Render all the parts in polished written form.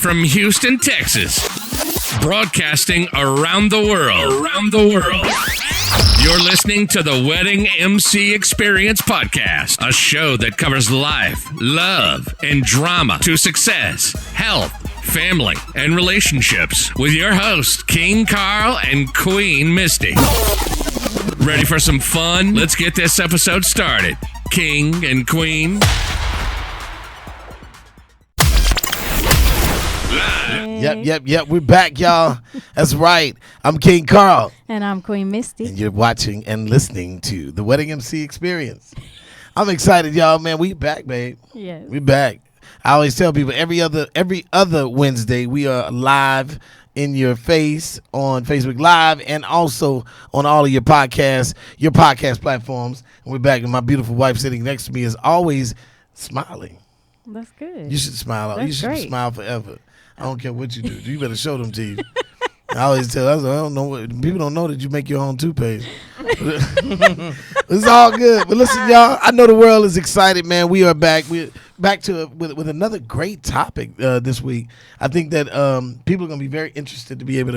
from Houston, Texas, broadcasting around the world. You're listening to the Wedding MC Experience Podcast, a show that covers life, love, and drama to success, health, family, and relationships with your hosts, King Carl and Queen Misty. Ready for some fun? Let's get this episode started. King and Queen. Yep. We're back, y'all. That's right. I'm King Carl. And I'm Queen Misty. And you're watching and listening to the Wedding MC Experience. I'm excited, y'all, man. We back, babe. Yes. We back. I always tell people every other Wednesday we are live in your face on Facebook Live and also on all of your podcast platforms. And we're back, and my beautiful wife sitting next to me is always smiling. That's good. You should smile. That's you should great. smile forever. I don't care what you do. You better show them to you. I always tell. I don't know. People don't know that you make your own toothpaste. It's all good. But listen, y'all. I know the world is excited, man. We are back. We're back with another great topic this week. I think that people are going to be very interested to be able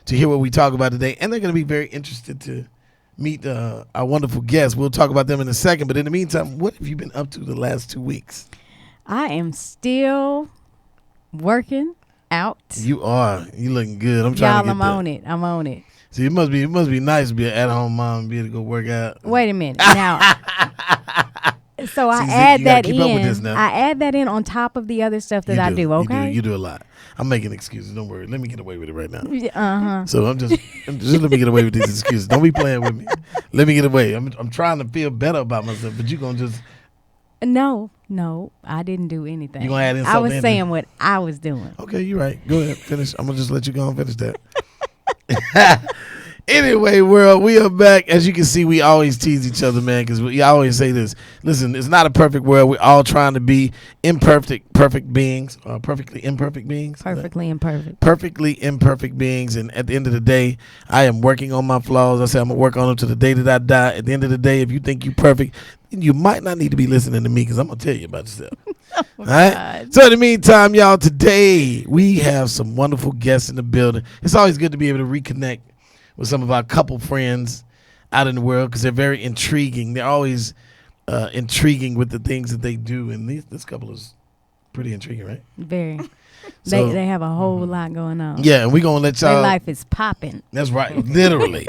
to hear what we talk about today, and they're going to be very interested to meet our wonderful guests. We'll talk about them in a second. But in the meantime, what have you been up to the last 2 weeks? I am still working out. You are. You looking good. I'm trying to get there. I'm on it. See, it must be nice to be an at-home mom and be able to go work out. Wait a minute. Now, so I add that in. I add that in on top of the other stuff that I do, okay? You do a lot. I'm making excuses. Don't worry. Let me get away with it right now. Uh-huh. So I'm just let me get away with these excuses. Don't be playing with me. Let me get away. I'm trying to feel better about myself, but you're going to just... No, I didn't do anything. You gonna add in something? I was saying what I was doing. Okay, you're right. Go ahead, finish. I'm gonna just let you go and finish that. Anyway, world, we are back. As you can see, we always tease each other, man, because we always say this. Listen, it's not a perfect world. We're all trying to be perfect beings, perfectly imperfect beings. Perfectly imperfect beings. And at the end of the day, I am working on my flaws. I say I'm gonna work on them to the day that I die. At the end of the day, if you think you're perfect, you might not need to be listening to me because I'm going to tell you about yourself. All right? God. So in the meantime, y'all, today we have some wonderful guests in the building. It's always good to be able to reconnect with some of our couple friends out in the world because they're very intriguing. They're always intriguing with the things that they do. And this couple is pretty intriguing, right? Very. So, they have a whole lot going on. Yeah, and we're going to let y'all. Their life is popping. That's right. Literally.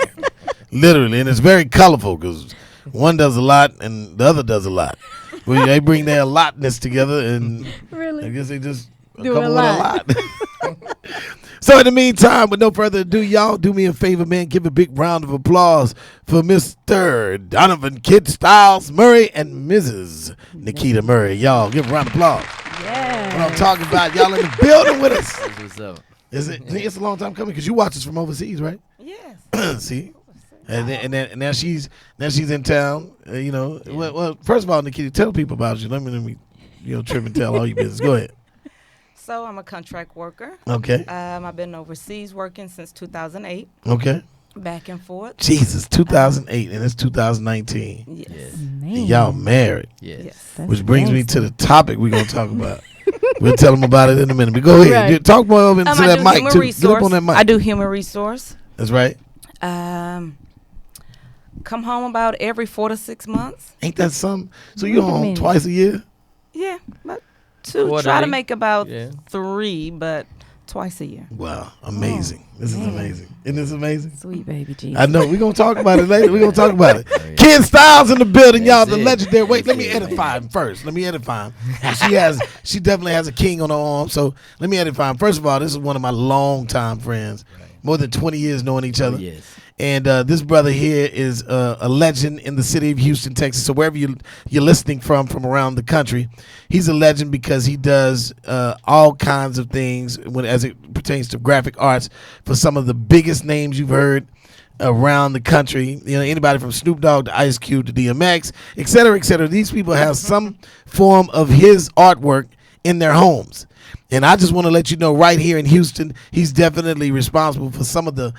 Literally. And it's very colorful because one does a lot and the other does a lot. They bring their allotness together and really? I guess they just do a lot. So in the meantime, with no further ado, y'all do me a favor, man. Give a big round of applause for Mr. Donavin Kid Styles Murray and Mrs. Nakita Murray. Y'all give a round of applause. Yeah. What I'm talking about, y'all in the building with us. What's up? It's a long time coming because you watch us from overseas, right? Yes. See? And now she's in town. Well, first of all, Nakita, tell people about you. Let me trip and tell all your business. Go ahead. So I'm a contract worker. Okay. I've been overseas working since 2008. Okay. Back and forth. Jesus, 2008 and it's 2019. Yes. And y'all married. Yes. Which brings me to the topic we're gonna talk about. We'll tell them about it in a minute. But go ahead. Right. Talk more over into that mic too. Get up on that mic. I do human resource. That's right. Come home about every 4 to 6 months. Ain't that something? So you home twice a year? Yeah, but 2. Try to make about 3, but twice a year. Wow, amazing. This is amazing. Isn't this amazing? Sweet baby Jesus. I know. We're going to talk about it later. We're going to talk about it. Kid Styles in the building, y'all. The legendary. Wait, let me edify him first. She definitely has a king on her arm. So let me edify him. First of all, this is one of my longtime friends. More than 20 years knowing each other. Yes. And this brother here is a legend in the city of Houston, Texas. So wherever you're listening from around the country, he's a legend because he does all kinds of things as it pertains to graphic arts for some of the biggest names you've heard around the country. Anybody from Snoop Dogg to Ice Cube to DMX, et cetera, et cetera. These people have some form of his artwork in their homes. And I just want to let you know right here in Houston, he's definitely responsible for some of the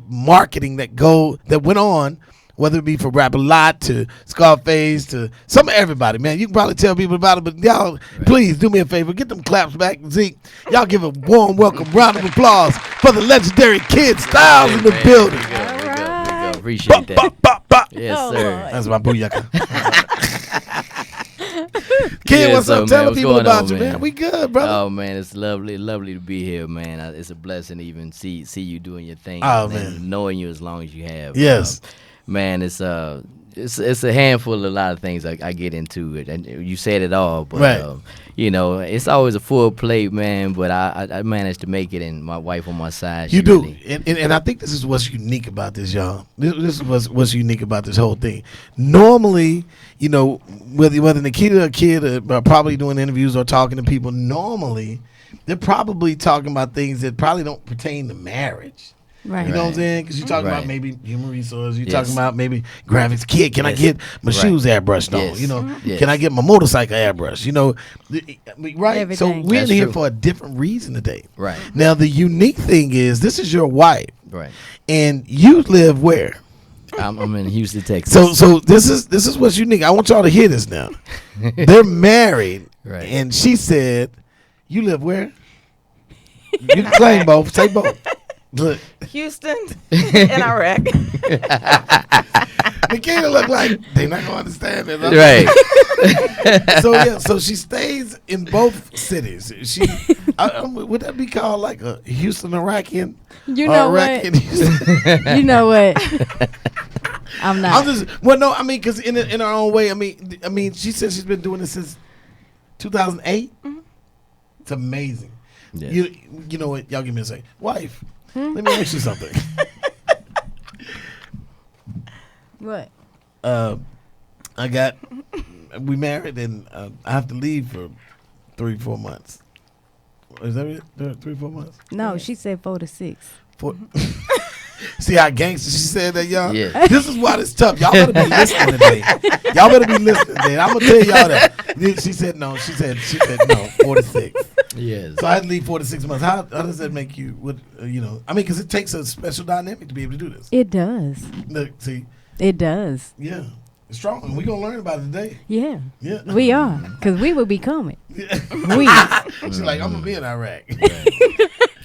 marketing that went on whether it be for Rap A Lot to Scarface to some of everybody, man. You can probably tell people about it, but y'all, please do me a favor. Get them claps back. Zeke, y'all give a warm welcome, round of applause for the legendary Kid Styles in the building. We go. Appreciate that. Yes, sir. That's my booyaka. Kid, what's up? Tell the people about you, man. We good, brother. Oh, man, it's lovely to be here, man. It's a blessing to even see you doing your thing. Oh, man. Knowing you as long as you have. Yes. Man, it's a handful of a lot of things I get into it, and you said it all. But it's always a full plate, man. But I managed to make it, and my wife on my side. You do, and I think this is what's unique about this, y'all. This is what's unique about this whole thing. Normally, whether Nakita or Kid are probably doing interviews or talking to people, normally they're probably talking about things that probably don't pertain to marriage. Right. You know what I'm saying? Because you're talking about maybe human resources. You're talking about maybe graphics. Kid, can I get my shoes airbrushed on? Can I get my motorcycle airbrushed? Right? Everything. So we're here for a different reason today. Right. Now, the unique thing is this is your wife. Right. And you live where? I'm in Houston, Texas. So this is what's unique. I want y'all to hear this now. They're married. Right. And she said, you live where? You can claim both. Say both. Look. Houston and Iraq. Nakita look like they're not gonna understand it. Right. So she stays in both cities. She would that be called like a Houston Iraqian? You know what? You know what? I'm not. Because in her own way, I mean, she said she's been doing this since 2008. Mm-hmm. It's amazing. Yes. You know what? Y'all give me a second, wife. Let me ask you something. What? We married and I have to leave for 3-4 months. Is that it? 3-4 months? No, she said 4 to 6. See how gangster she said that, y'all? Yeah. This is why it's tough. Y'all better be listening today. Y'all better be listening today. I'm going to tell y'all that. She said no. She said no, 4 to 6. Yes. So I had to leave 4 to 6 months. How does that make you, because it takes a special dynamic to be able to do this. It does. Look, see. It does. Yeah. It's strong. And we're going to learn about it today. Yeah. Yeah. We are. Because we will be coming. She's She's like, I'm going to be in Iraq.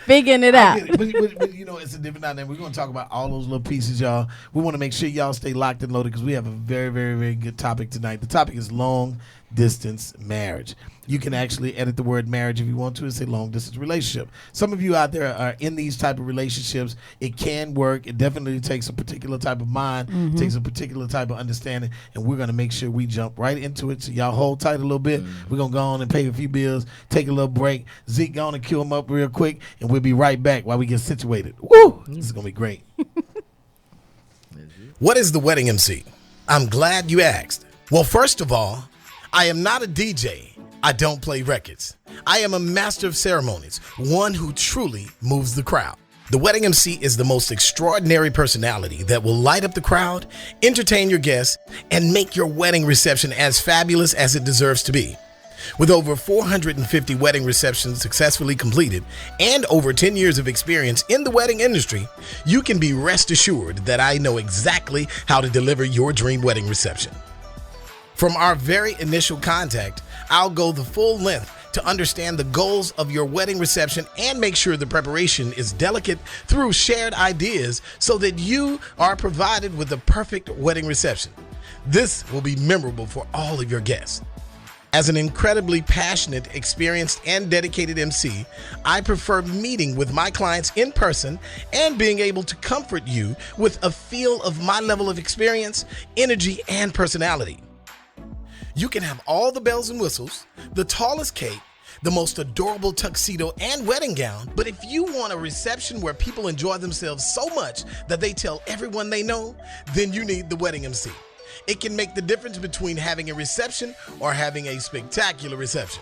Figuring it out. But it's a different dynamic. We're going to talk about all those little pieces, y'all. We want to make sure y'all stay locked and loaded because we have a very, very, very good topic tonight. The topic is long distance marriage. You can actually edit the word marriage if you want to and say long distance relationship. Some of you out there are in these type of relationships. It can work. It definitely takes a particular type of mind, takes a particular type of understanding, and we're going to make sure we jump right into it. So y'all hold tight a little bit. We're going to go on and pay a few bills, take a little break. Zeke, go on and cue him up real quick, and we'll be right back while we get situated. Woo! This is going to be great. What is the wedding MC? I'm glad you asked. Well, first of all, I am not a DJ. I don't play records. I am a master of ceremonies, one who truly moves the crowd. The wedding MC is the most extraordinary personality that will light up the crowd, entertain your guests, and make your wedding reception as fabulous as it deserves to be. With over 450 wedding receptions successfully completed and over 10 years of experience in the wedding industry, you can be rest assured that I know exactly how to deliver your dream wedding reception. From our very initial contact, I'll go the full length to understand the goals of your wedding reception and make sure the preparation is delicate through shared ideas so that you are provided with the perfect wedding reception. This will be memorable for all of your guests. As an incredibly passionate, experienced, and dedicated MC, I prefer meeting with my clients in person and being able to comfort you with a feel of my level of experience, energy, and personality. You can have all the bells and whistles, the tallest cake, the most adorable tuxedo and wedding gown, but if you want a reception where people enjoy themselves so much that they tell everyone they know, then you need the wedding MC. It can make the difference between having a reception or having a spectacular reception.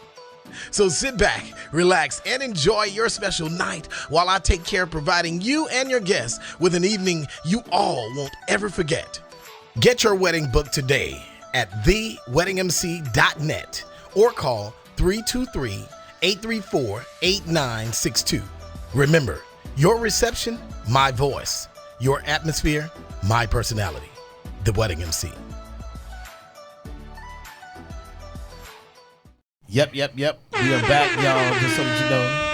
So sit back, relax, and enjoy your special night while I take care of providing you and your guests with an evening you all won't ever forget. Get your wedding booked today at theweddingmc.net or call 323-834-8962. Remember, your reception, my voice. Your atmosphere, my personality. the wedding MC. Yep. We are back, y'all, just so that you know.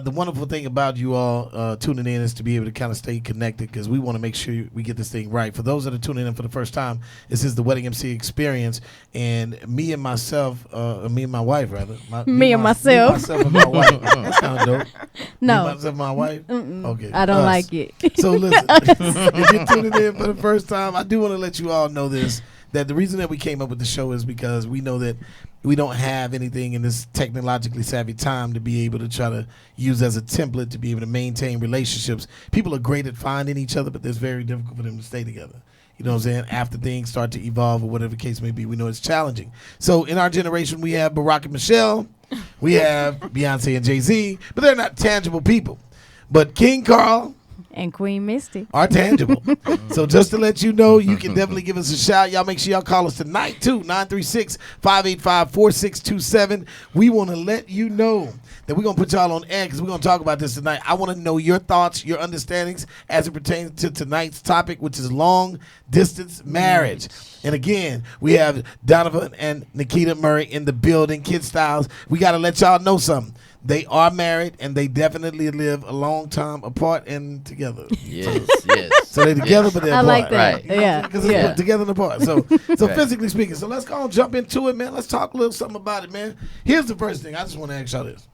The wonderful thing about you all tuning in is to be able to kind of stay connected, because we want to make sure we get this thing right. For those that are tuning in for the first time, this is the Wedding MC Experience, and me and my wife, rather. Me and myself and my wife. That sounds dope. No. Me, myself, and my wife? Okay. I don't like it. So listen, if you're tuning in for the first time, I do want to let you all know this, that the reason that we came up with the show is because we know that we don't have anything in this technologically savvy time to be able to try to use as a template to be able to maintain relationships. People are great at finding each other, but it's very difficult for them to stay together. You know what I'm saying? After things start to evolve or whatever the case may be, we know it's challenging. So in our generation, we have Barack and Michelle, we have Beyonce and Jay-Z, but they're not tangible people. But King Carl and Queen Misty are tangible. So just to let you know, you can definitely give us a shout. Y'all make sure y'all call us tonight too, 936-585-4627. We want to let you know that we're going to put y'all on air because we're going to talk about this tonight. I want to know your thoughts, your understandings as it pertains to tonight's topic, which is long distance marriage. And again, we have Donavin and Nakita Murray in the building, Kid Styles. We got to let y'all know something. They are married, and they definitely live a long time apart and together. Yes. So they're together, but they're I apart. like that. Right. Yeah. Because it's together and apart. So Right. physically speaking. So let's go and jump into it, man. Let's talk a little something about it, man. Here's the first thing. I just want to ask y'all this.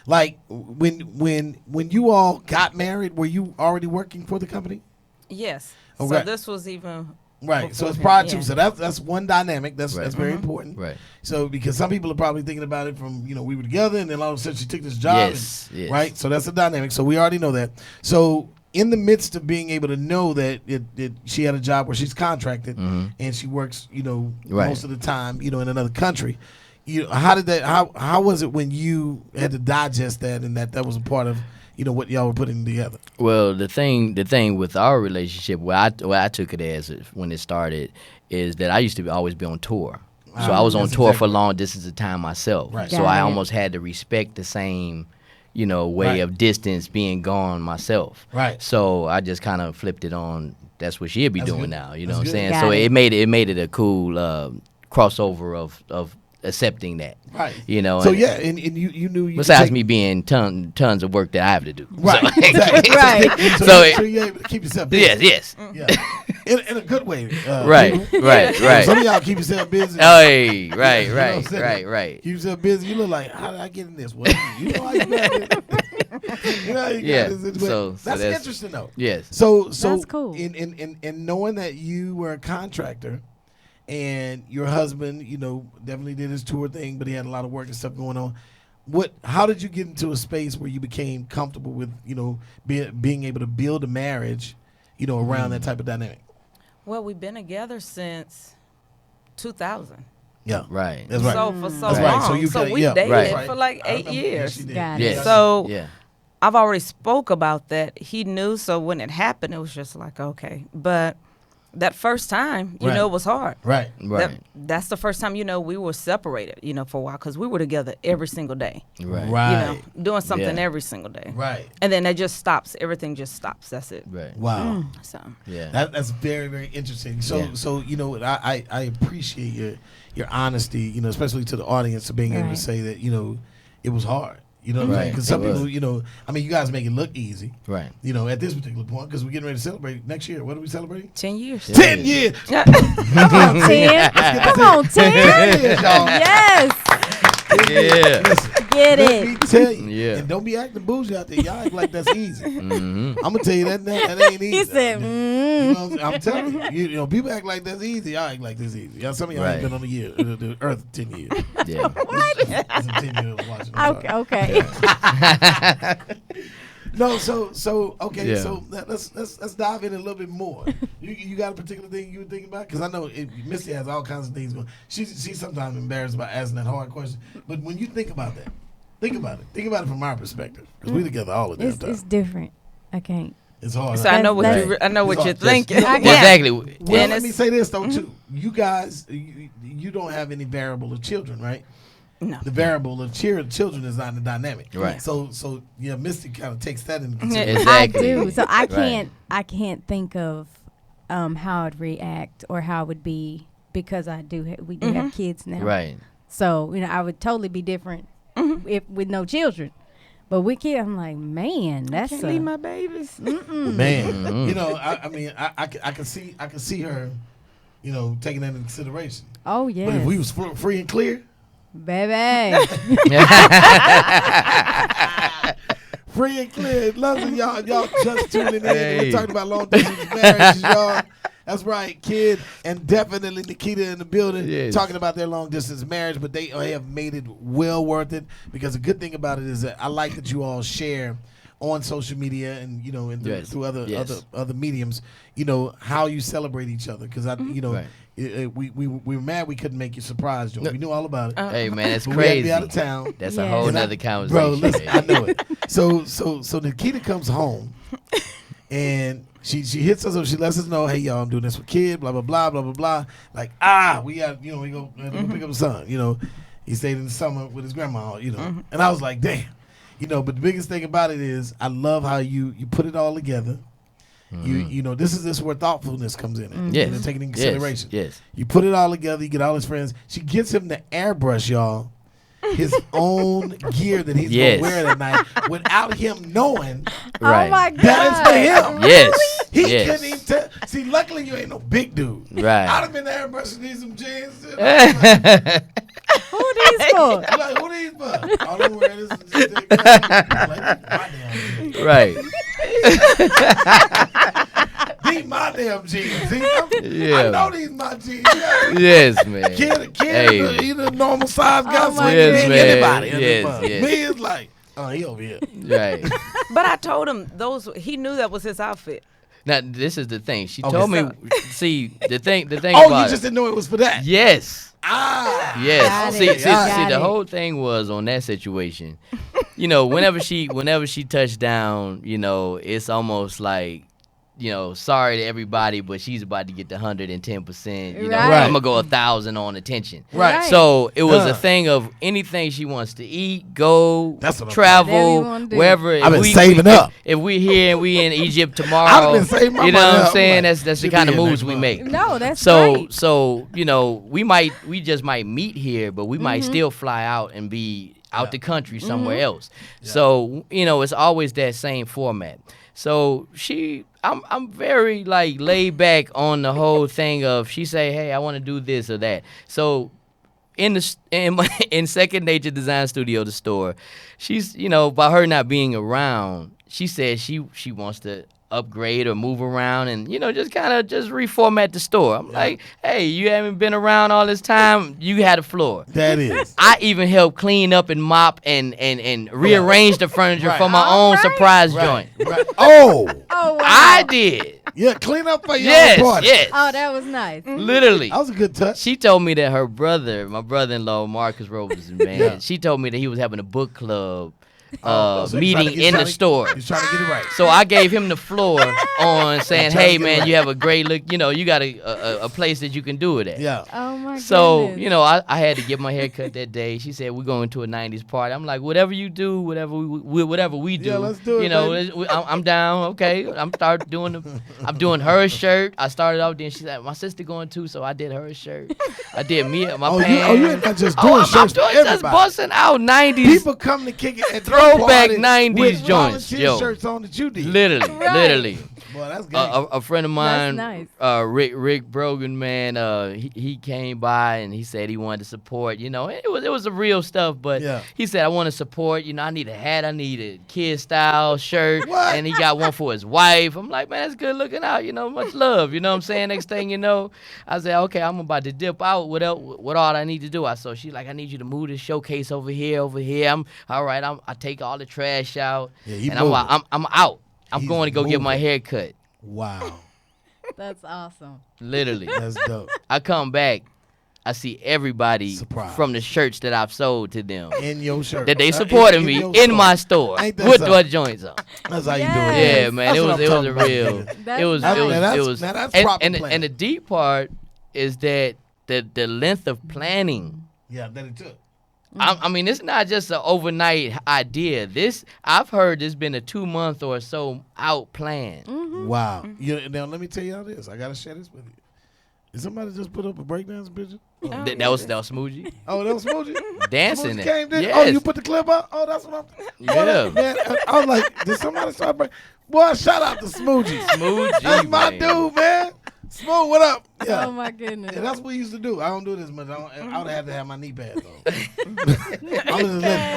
Like, when you all got married, were you already working for the company? Yes. Okay. So this was even Right, so it's beforehand, prior to. yeah. So that's one dynamic. That's very important. Right. So because some people are probably thinking about it from, we were together and then all of a sudden she took this job. Yes. Right. So that's a dynamic. So we already know that. So in the midst of being able to know that she had a job where she's contracted and she works, most of the time, in another country. How did that? How was it when you had to digest that and that was a part of what y'all were putting together? Well, the thing with our relationship, where I took it as when it started, is that I used to always be on tour. So I was on tour for long distance of time myself. Right. So I almost had to respect the same, way of distance being gone myself. Right. So I just kind of flipped it on. That's what she'll be doing good. now. You That's know what I'm good. saying? Got So it. it made it a cool crossover of accepting that. Right. So and you knew you besides could take, me being tons of work that I have to do. Right. So, Exactly. Right. So you're able to keep yourself busy. yes. Yeah. In a good way. Right. Some of y'all keep yourself busy. Hey, You know what I'm right. saying? Keep yourself busy. You look like, how did I get in this? Well, you know how you got it. You know how you got this. So that's interesting though. Yes. So That's cool. In knowing that you were a contractor and your husband, definitely did his tour thing, but he had a lot of work and stuff going on. How did you get into a space where you became comfortable with, being able to build a marriage, around that type of dynamic? Well, we've been together since 2000. Yeah. Right. That's right. So for so That's long. right. So you we yeah, dated right. for like I 8 remember. years. Yes, you did. Got it. Yes. So Yeah. I've already spoke about that. He knew, so when it happened, it was just like, okay. But that first time, Right. it was hard. Right. Right. That's the first time, we were separated, for a while because we were together every single day. Right. Right. Doing something Yeah. every single day. Right. And then that just stops. Everything just stops. That's it. Right. Wow. So Yeah. That's very, very interesting. So I appreciate your honesty, especially to the audience, of being able to Right. say that, it was hard. You know what I'm saying? Right. Because some It was. people, you guys make it look easy, Right. at this particular point, because we're getting ready to celebrate next year. What are we celebrating? 10 years. 10 years. Come on, 10. Come on, 10. 10 years, y'all. Yes. Yeah. Listen, Get let me it. tell you. Yeah. And don't be acting bougie out there. Y'all act like that's easy. Mm-hmm. I'm gonna tell you that ain't easy. He said, You know what I'm saying? I'm telling you, people act like that's easy. Y'all act like this easy. Some of y'all ain't Right. been on the earth 10 years. Yeah. That's 10 years watching. I'm Okay. sorry. No, okay. Yeah. So let's dive in a little bit more. You got a particular thing you were thinking about? Because I know Misty has all kinds of things going. She's sometimes embarrassed about asking that hard question. But when you think about that, think about it. Think about it from our perspective, because we together all the damn time. It's different. I can't. It's hard. So I know what That's- I know what It's you're all- thinking. yes. Yeah. Exactly. Well, And let it's- me say this though too. You guys, you don't have any variable of children, right? No. The variable of children is not in the dynamic. Right. So Misty kind of takes that into Yeah. consideration. Exactly. I do. So I Right. can't think of how I'd react or how it would be because we do have kids now. Right. So, I would totally be different if with no children. But with kids, I'm like, man, that's Can't leave my babies. Man, I can see her, taking that into consideration. Oh yeah. But if we was free and clear, baby. free and clear. Listen, y'all just tuning in. We're talking about long distance marriages, y'all. That's right, Kid, and definitely Nakita in the building talking about their long distance marriage, but they have made it well worth it because the good thing about it is that I like that you all share on social media and through other mediums, how you celebrate each other because we were mad we couldn't make you surprise, Joe. We knew all about it. Hey man, that's but crazy. We had to be out of town. That's a whole nother conversation. Bro, listen, I know it. So Nakita comes home and she hits us up. She lets us know, hey y'all, I'm doing this with Kid, blah blah blah blah blah blah. Like we got we go pick up the son. He stayed in the summer with his grandma. And I was like, damn. But the biggest thing about it is I love how you put it all together. This is where thoughtfulness comes in. Yes. Taking into consideration. Yes. You put it all together. You get all his friends. She gets him to airbrush y'all his own gear that he's gonna wear that night without him knowing. Right. Oh my God. That is for him. Yes. He couldn't even tell. See, luckily you ain't no big dude. Right. I'd have been there airbrushing these some jeans. Who these for? Like, who these for? All I'm wearing is Right. These my damn jeans. I know these my jeans. Yes, man. Kid, he's a normal size guy. Oh my Yes, man. Anybody. Yes. Me is like, oh, he over here. Right. But I told him he knew that was his outfit. Now this is the thing. She told me. See, the thing. Oh, about you just didn't know it was for that. Yes. Yes. Got See, it. Got the it. whole thing was on that situation. Whenever she touched down, it's almost like, sorry to everybody, but she's about to get the 110%. Right. I'm gonna go 1,000 on attention. Right. So it was a thing of anything she wants to eat, go, That's what I'm Whatever travel, you wanna do. wherever. I've been If saving up. If we here and we in Egypt tomorrow, I've been saving my you know money what I'm up. saying? Like, That's the should kind of be in moves next we month. make. No, that's So great. so we just might meet here, but we might still fly out and be out the country somewhere else. So it's always that same format. So I'm very like laid back on the whole thing of she say, hey, I want to do this or that. So in Second Nature Design Studio, the store, she's by her not being around, she said she wants to upgrade or move around and just kind of just reformat the store. I'm like, hey, you haven't been around all this time, you had a floor. That is. I even helped clean up and mop and rearrange the furniture for my own surprise joint. Right. Oh, Oh wow. I did. yeah, clean up for your Yes, party. yes. Oh, that was nice. Literally. That was a good touch. She told me that her brother, my brother-in-law, Marcus Robertson, man, Yeah. she told me that he was having a book club So he's meeting trying to in the store. He's trying to get it right. So I gave him the floor on saying, Trying to hey, get it man, right. you have a great look. You got a place that you can do it at. Yeah. Oh my So, goodness. I had to get my hair cut that day. She said, we're going to a 90s party. I'm like, whatever you do, whatever we do. Yeah, let's do it, baby. I'm down. Okay. I'm doing her shirt. I started off, then she said, my sister going too, so I did her shirt. I did me my Oh, pants. you ain't not just doing shirts for I'm just everybody. busting out 90s. People come to kick it at Throwback the party 90s with joints, volunteer yo. shirts on that you did. Literally. Boy, that's good. A friend of mine, nice. Rick Brogan, man, he came by and he said he wanted to support. It was a real stuff, but Yeah. he said I want to support. I need a hat, I need a kid style shirt, What? and he got one for his wife. I'm like, man, that's good looking out. Much love. You know what I'm saying? Next thing you know, I said, okay, I'm about to dip out. What all I need to do? So she's like, I need you to move this showcase over here. I'm all right. I take all the trash out, Yeah, he and I'm moving. like, I'm out. I'm He's going to go get my moving. hair cut. Wow. That's awesome. Literally. That's dope. I come back, I see everybody Surprise. from the shirts that I've sold to them In your shirt. that they supported me your in store. my store Ain't that with something? what joints on. That's how you do Yes. it. Yeah, man, That's it what was I'm a talking about, real. nigga. That's It was nice. Now that's and, proper and, planning. and the deep part is that the length of planning. Yeah, that it took. I mean, it's not just an overnight idea. I've heard this been a 2-month or so out plan. Mm-hmm. Wow. Now, let me tell you all this. I got to share this with you. Did somebody just put up a breakdance picture? Oh. That was Smoochie. Oh, that was Smoochie? Dancing Smoochie came there? Yes. Oh, you put the clip up? Oh, that's what I'm... Yeah. Man, I was like, did somebody start break? Boy, shout out to Smoochie. That's my dude, man. Smooth, what up? Yeah. Oh my goodness. Yeah, that's what we used to do. I don't do this much. I would have to have my knee pads on.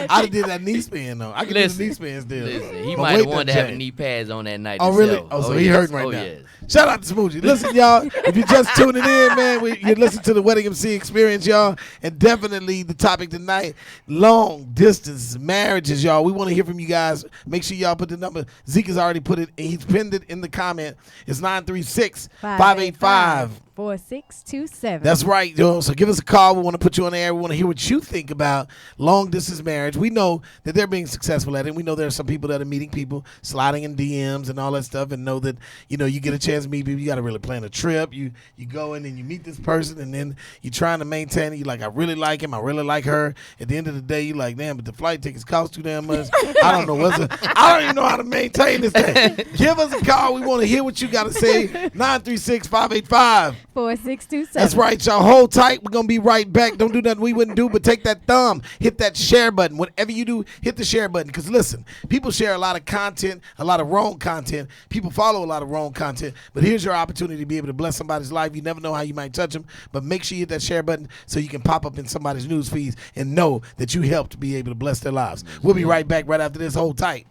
I did that knee spin though. I can do the knee spin still. Listen, he might have wanted to have knee pads on that night. Oh himself. really? Oh, so he hurting right now. Yes. Shout out to Smoochie. Listen, y'all, if you're just tuning in, man, you listen to the Wedding MC Experience, y'all, and definitely the topic tonight, long distance marriages, y'all. We want to hear from you guys. Make sure y'all put the number. Zeke has already put it. He's pinned it in the comment. It's 936-585. 4627. That's right, yo. So give us a call. We want to put you on the air. We want to hear what you think about long distance marriage. We know that they're being successful at it. We know there are some people that are meeting people, sliding in DMs and all that stuff, and know that, you get a chance to meet people. You got to really plan a trip. You go in and you meet this person, and then you're trying to maintain it. You're like, I really like him. I really like her. At the end of the day, you're like, damn, but the flight tickets cost too damn much. I don't know. I don't even know how to maintain this thing. Give us a call. We want to hear what you got to say. 936-585. 4627. That's right, y'all. Hold tight. We're going to be right back. Don't do nothing we wouldn't do, but take that thumb, hit that share button. Whatever you do, hit the share button. Because listen, people share a lot of content, a lot of wrong content. People follow a lot of wrong content. But here's your opportunity to be able to bless somebody's life. You never know how you might touch them. But make sure you hit that share button so you can pop up in somebody's news feeds and know that you helped be able to bless their lives. We'll be right back right after this. Hold tight.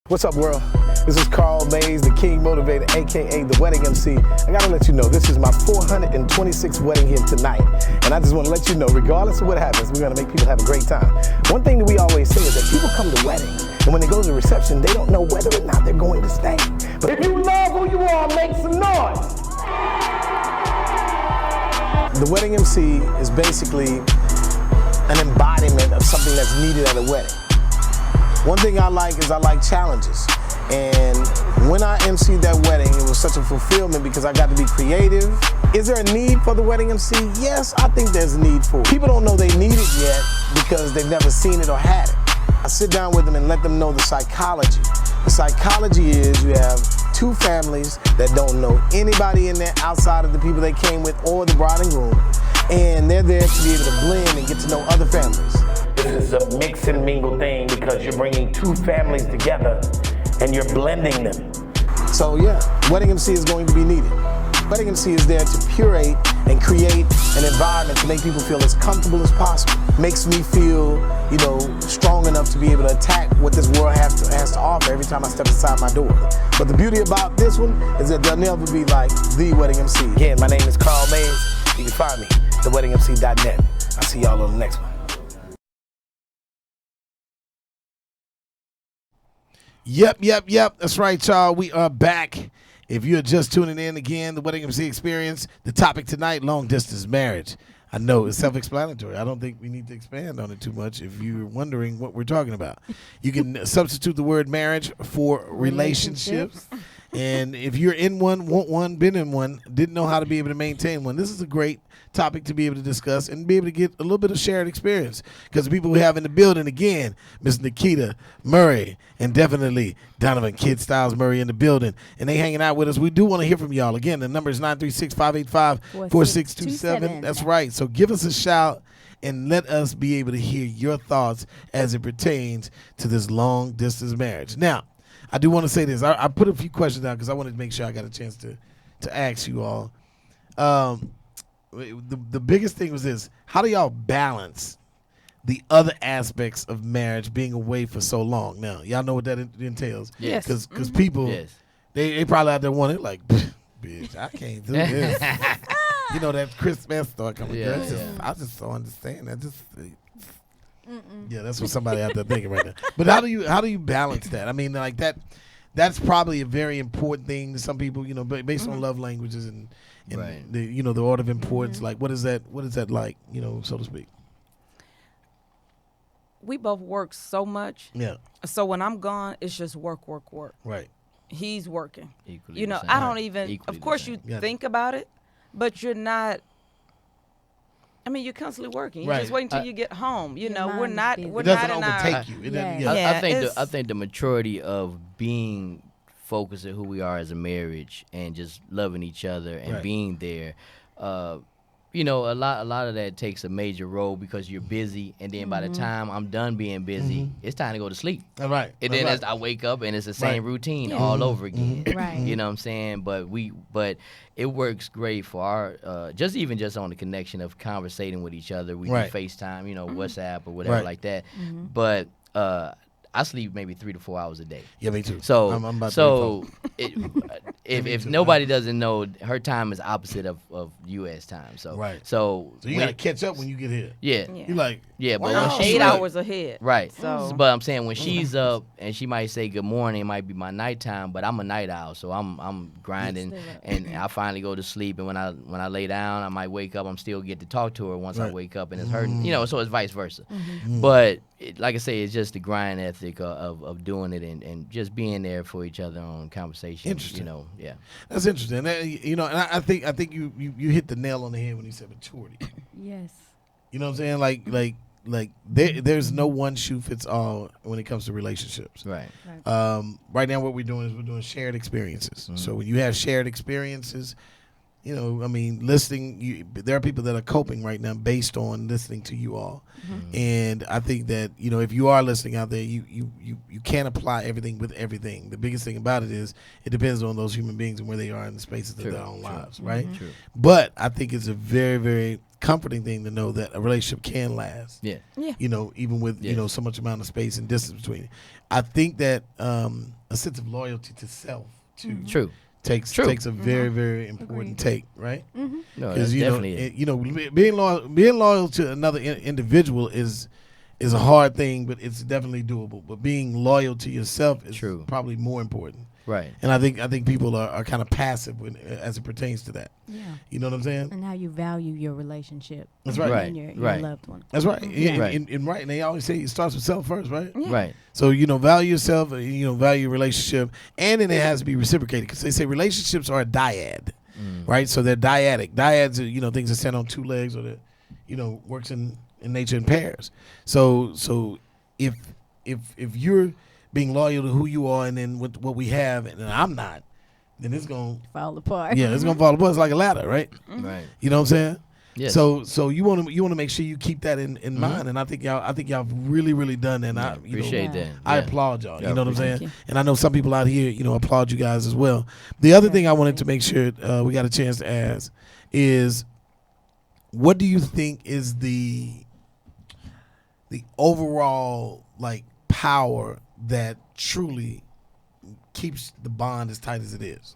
What's up, world? This is Carl Mays, the King Motivator, a.k.a. the Wedding MC. I gotta let you know, this is my 426th wedding here tonight. And I just wanna let you know, regardless of what happens, we're gonna make people have a great time. One thing that we always say is that people come to weddings, and when they go to the reception, they don't know whether or not they're going to stay. But if you love who you are, make some noise. The Wedding MC is basically an embodiment of something that's needed at a wedding. One thing I like is I like challenges. And when I emceed that wedding, it was such a fulfillment because I got to be creative. Is there a need for the wedding MC? Yes, I think there's a need for it. People don't know they need it yet because they've never seen it or had it. I sit down with them and let them know the psychology. The psychology is you have two families that don't know anybody in there outside of the people they came with or the bride and groom. And they're there to be able to blend and get to know other families. This is a mix and mingle thing because you're bringing two families together and you're blending them. So yeah, Wedding MC is going to be needed. Wedding MC is there to curate and create an environment to make people feel as comfortable as possible. Makes me feel, strong enough to be able to attack what this world has to offer every time I step inside my door. But the beauty about this one is that they'll never be like the Wedding MC. Again, my name is Carl Mays. You can find me, theweddingmc.net. I'll see y'all on the next one. Yep. That's right, y'all. We are back. If you're just tuning in again, the Wedding MC Experience, the topic tonight, long distance marriage. I know it's self-explanatory. I don't think we need to expand on it too much if you're wondering what we're talking about. You can substitute the word marriage for relationships. And if you're in one, want one, been in one, didn't know how to be able to maintain one, this is a great topic to be able to discuss and be able to get a little bit of shared experience. Because the people we have in the building, again, Miss Nakita Murray and definitely Donavin Kid Styles Murray in the building. And they hanging out with us. We do want to hear from y'all. Again, the number is 936-585-4627. That's right. So give us a shout and let us be able to hear your thoughts as it pertains to this long distance marriage. Now, I do want to say this. I put a few questions down because I wanted to make sure I got a chance to ask you all. The biggest thing was this: how do y'all balance the other aspects of marriage being away for so long? Now, y'all know what that entails. Yes. Because people, they probably out there wanting like, bitch, I can't do this. That Chris Smith start coming. I just don't understand that. Yeah, that's what somebody out there thinking right now. But how do you balance that? I mean, like that's probably a very important thing to some people, based on love languages and right. the order of importance. Like what is that like, so to speak? we both work so much. Yeah. So when I'm gone, it's just work. Right. He's working. Equally You know, the same. I don't even. Equally Of course, the you same. think about it, but you're not. I mean, you're constantly working. You Right. just wait until you get home. You Your know, we're mind is not. busy. We're It doesn't not in our. overtake you. It doesn't, Yeah. yeah. Yeah. I think the maturity of being focused on who we are as a marriage and just loving each other and Right. being there. You know, a lot of that takes a major role because you're busy, and then by the time I'm done being busy, it's time to go to sleep. All right. And All then right. as I wake up, and it's the same Right. routine all over again. Right. You know what I'm saying? But it works great for our just on the connection of conversating with each other. We Right. do FaceTime, you know, WhatsApp or whatever Right. like that. But I sleep maybe 3 to 4 hours a day. Yeah, me too. So I'm about to so be if too, nobody doesn't know, her time is opposite of U.S. time. So Right. So So you when- got to catch up when you get here. yeah. Yeah. You like, Yeah, but wow, when she 8 look. hours ahead. Right. So- But I'm saying when she's up and she might say good morning, it might be my nighttime, but I'm a night owl, so I'm grinding Still up. and I finally go to sleep, and when I lay down, I might wake up, I'm still get to talk to her once I Right. wake up and it's hurting. You know, so it's vice versa. But like I say, it's just the grind ethic of doing it and just being there for each other on conversation. Interesting. You know, yeah. That's interesting. You know, and I think you hit the nail on the head when you said maturity. Yes. You know what I'm saying? Like there's no one shoe fits all when it comes to relationships. Right. Right now, what we're doing shared experiences. So when you have shared experiences, you know, I mean, there are people that are coping right now based on listening to you all. And I think that, you know, if you are listening out there, you can't apply everything with everything. The biggest thing about it is it depends on those human beings and where they are in the spaces of their own lives, right? True. But I think it's a very, very comforting thing to know that a relationship can last. Yeah. You know, even with, you Yes. know, so much amount of space and distance between it. I think that a sense of loyalty to self, too, True. takes a very, very important take, right? No, that's Because definitely it. you know, being loyal to another individual is a hard thing, but it's definitely doable. But being loyal to yourself is True. probably more important. Right. And I think people are kind of passive as it pertains to that. Yeah. You know what I'm saying? And how you value your relationship. That's right. Right. And your Right. loved one. That's right. Yeah, Right. And right. And they always say it starts with self first, right? Right. So, you know, value yourself, you know, value your relationship, and then it has to be reciprocated because they say relationships are a dyad, right? So they're dyadic. Dyads are, you know, things that stand on two legs or that, you know, works in nature in pairs. So if you're being loyal to who you are and then with what we have and I'm not, then it's going Fall apart. to, it's going to fall apart. It's like a ladder, right? Right. You know what I'm saying? Yes. So you want to make sure you keep that in mind, and I think y'all really done that. And I Appreciate that. I Yeah. applaud y'all. Yeah, You know what I'm appreciate saying? you. And I know some people out here, you know, applaud you guys as well. The other thing I wanted to make sure we got a chance to ask is, what do you think is the overall like power that truly keeps the bond as tight as it is?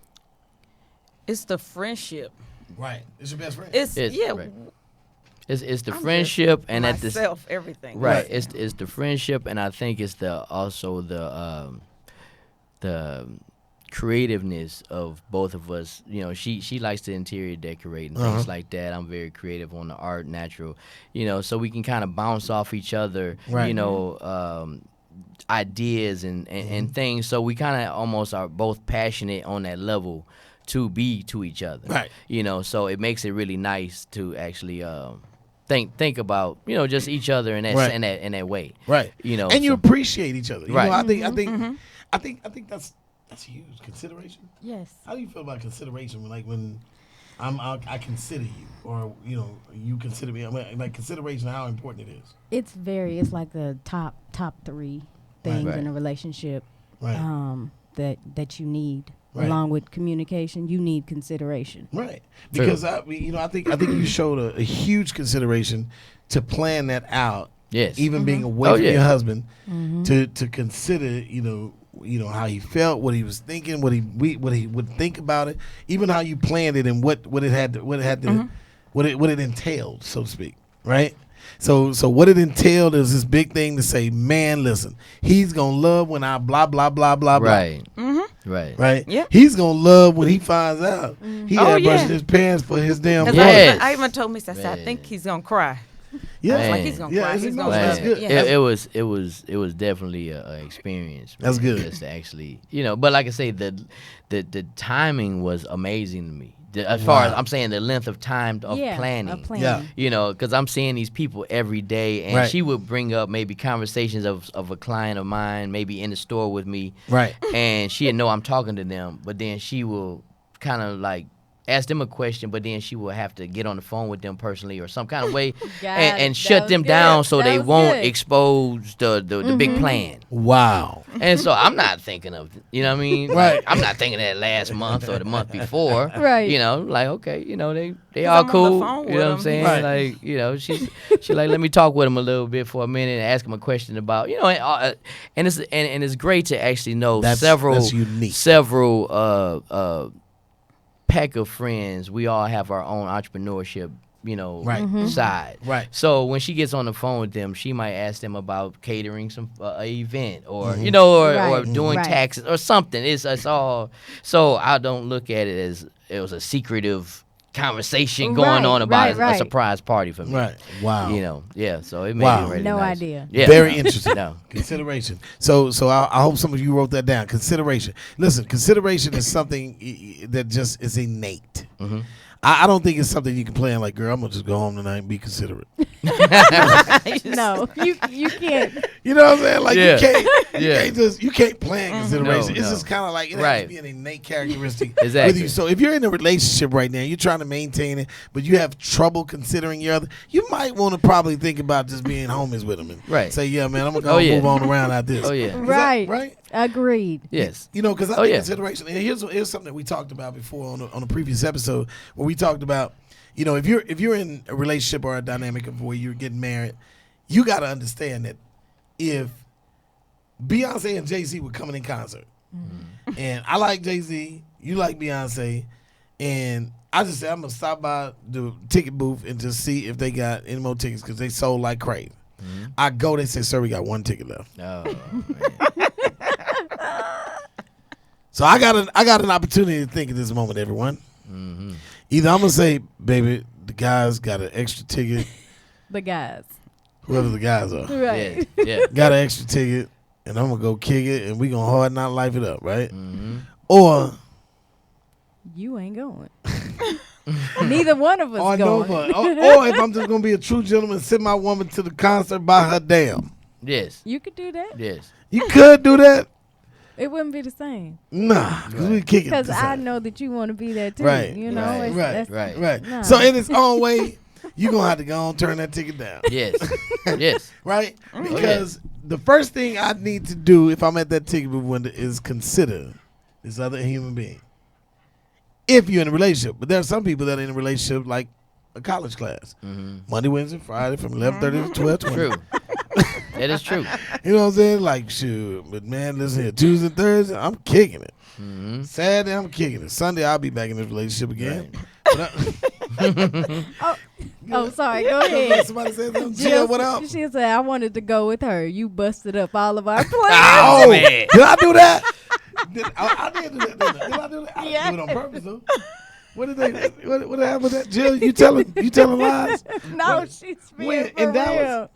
It's the friendship. Right. It's your best friend. It's yeah. right. It's the I'm friendship just and at the myself, everything. right. It's the friendship, and I think it's also the creativeness of both of us. You know, she likes to interior decorate and things like that. I'm very creative on the art, natural. You know, so we can kind of bounce off each other. Right. You know, ideas and things. So we kind of almost are both passionate on that level to be to each other. Right. You know, so it makes it really nice to actually think about, you know, just each other in that Right. in that way. Right. You know, and you so- appreciate each other. You Right. know, I think that's huge. Consideration. Yes. How do you feel about consideration when I consider you, or you know, you consider me? I mean, like consideration, how important it is. It's like the top 3 things Right. in a relationship Right. that you need. Right. Along with communication, you need consideration. Right. True. Because I think you showed a huge consideration to plan that out. Yes. Even being away Oh, from yeah. your husband, to consider, you know how he felt, what he was thinking, what he would think about it, even how you planned it and what it entailed, so to speak, right? So what it entailed is this big thing to say, man, listen, he's gonna love when I blah blah blah blah blah. Right. Right. Right. Yep. He's gonna love when he finds out he Oh, had yeah. brushing his pants for his damn. Cause wife. Yes. I even told Miss, I said, I Man. think he's gonna cry. Yeah, It's like he's gonna cry. He's gonna that's good. It was definitely an experience. Man. That's good. Just to actually, but like I say, the timing was amazing to me. As far as I'm saying, the length of time of planning. Yeah. Because I'm seeing these people every day, and she would bring up maybe conversations of a client of mine, maybe in the store with me, right? And she'd know I'm talking to them, but then she will kind of like ask them a question, but then she will have to get on the phone with them personally or some kind of way and shut them down so they won't expose the big plan. Wow. And so I'm not thinking of, you know what I mean? Right. Like, I'm not thinking that last month or the month before. Right. Like, okay, they all cool. You know what I'm saying? Right. Like, she like, let me talk with them a little bit for a minute and ask them a question about, and it's great to actually know that's unique. several pack of friends. We all have our own entrepreneurship, side. Right. So when she gets on the phone with them, she might ask them about catering some event or or doing taxes or something. It's all. So I don't look at it as it was a secretive conversation going on about a surprise party for me. Right. Wow. So it made it really no nice. idea. Yeah. Very interesting. No. Consideration. So I hope some of you wrote that down. Consideration. Listen, consideration is something that just is innate. Mm-hmm. I don't think it's something you can plan like, girl, I'm gonna just go home tonight and be considerate. No, you can't. You know what I'm saying? Like you can't plan Mm-hmm. consideration. No, It's just kind of like it has to be an innate characteristic Exactly. with you. So if you're in a relationship right now, you're trying to maintain it, but you have trouble considering your other, you might want to probably think about just being homies with them and say, yeah, man, I'm gonna move on around out this. Oh yeah. Right. Agreed. Yes. Because I think consideration. And here's something that we talked about before on a previous episode where we talked about, if you're in a relationship or a dynamic of where you're getting married, you got to understand that if Beyonce and Jay-Z were coming in concert, and I like Jay-Z, you like Beyonce, and I just said I'm gonna stop by the ticket booth and just see if they got any more tickets because they sold like crazy. I go, they say, sir, we got one ticket left. Oh, man. So I got an opportunity to think at this moment, everyone. Mm-hmm. Either I'm gonna say, baby, the guys got an extra ticket. The guys. Whoever the guys are. Right. Yeah. Got an extra ticket, and I'm gonna go kick it, and we gonna hard not life it up, right? Mm-hmm. Or you ain't going. Neither one of us going. Or if I'm just gonna be a true gentleman, send my woman to the concert by her damn. Yes. You could do that. Yes. You could do that. It wouldn't be the same. Nah, because we kick it. Because I know that you want to be there too. Right. You know. Right. No. So in its own way, you gonna have to go and turn that ticket down. Yes. Yes. Right? Because the first thing I need to do if I'm at that ticket booth window is consider this other human being. If you're in a relationship. But there are some people that are in a relationship like a college class. Mm-hmm. Monday, Wednesday, Friday from 11:30 to 12:20. True. That is true. You know what I'm saying? Like, shoot. But man, listen here. Tuesday, Thursday, I'm kicking it. Mm-hmm. Saturday, I'm kicking it. Sunday, I'll be back in this relationship again. Sorry. Go ahead. Somebody said something. Jill, what up? She said, I wanted to go with her. You busted up all of our plans. Oh, man. Did I do that? I did do that. Did I do that? I didn't do it on purpose, though. What happened with that? Jill, you telling lies? No, she's being for in Dallas? real.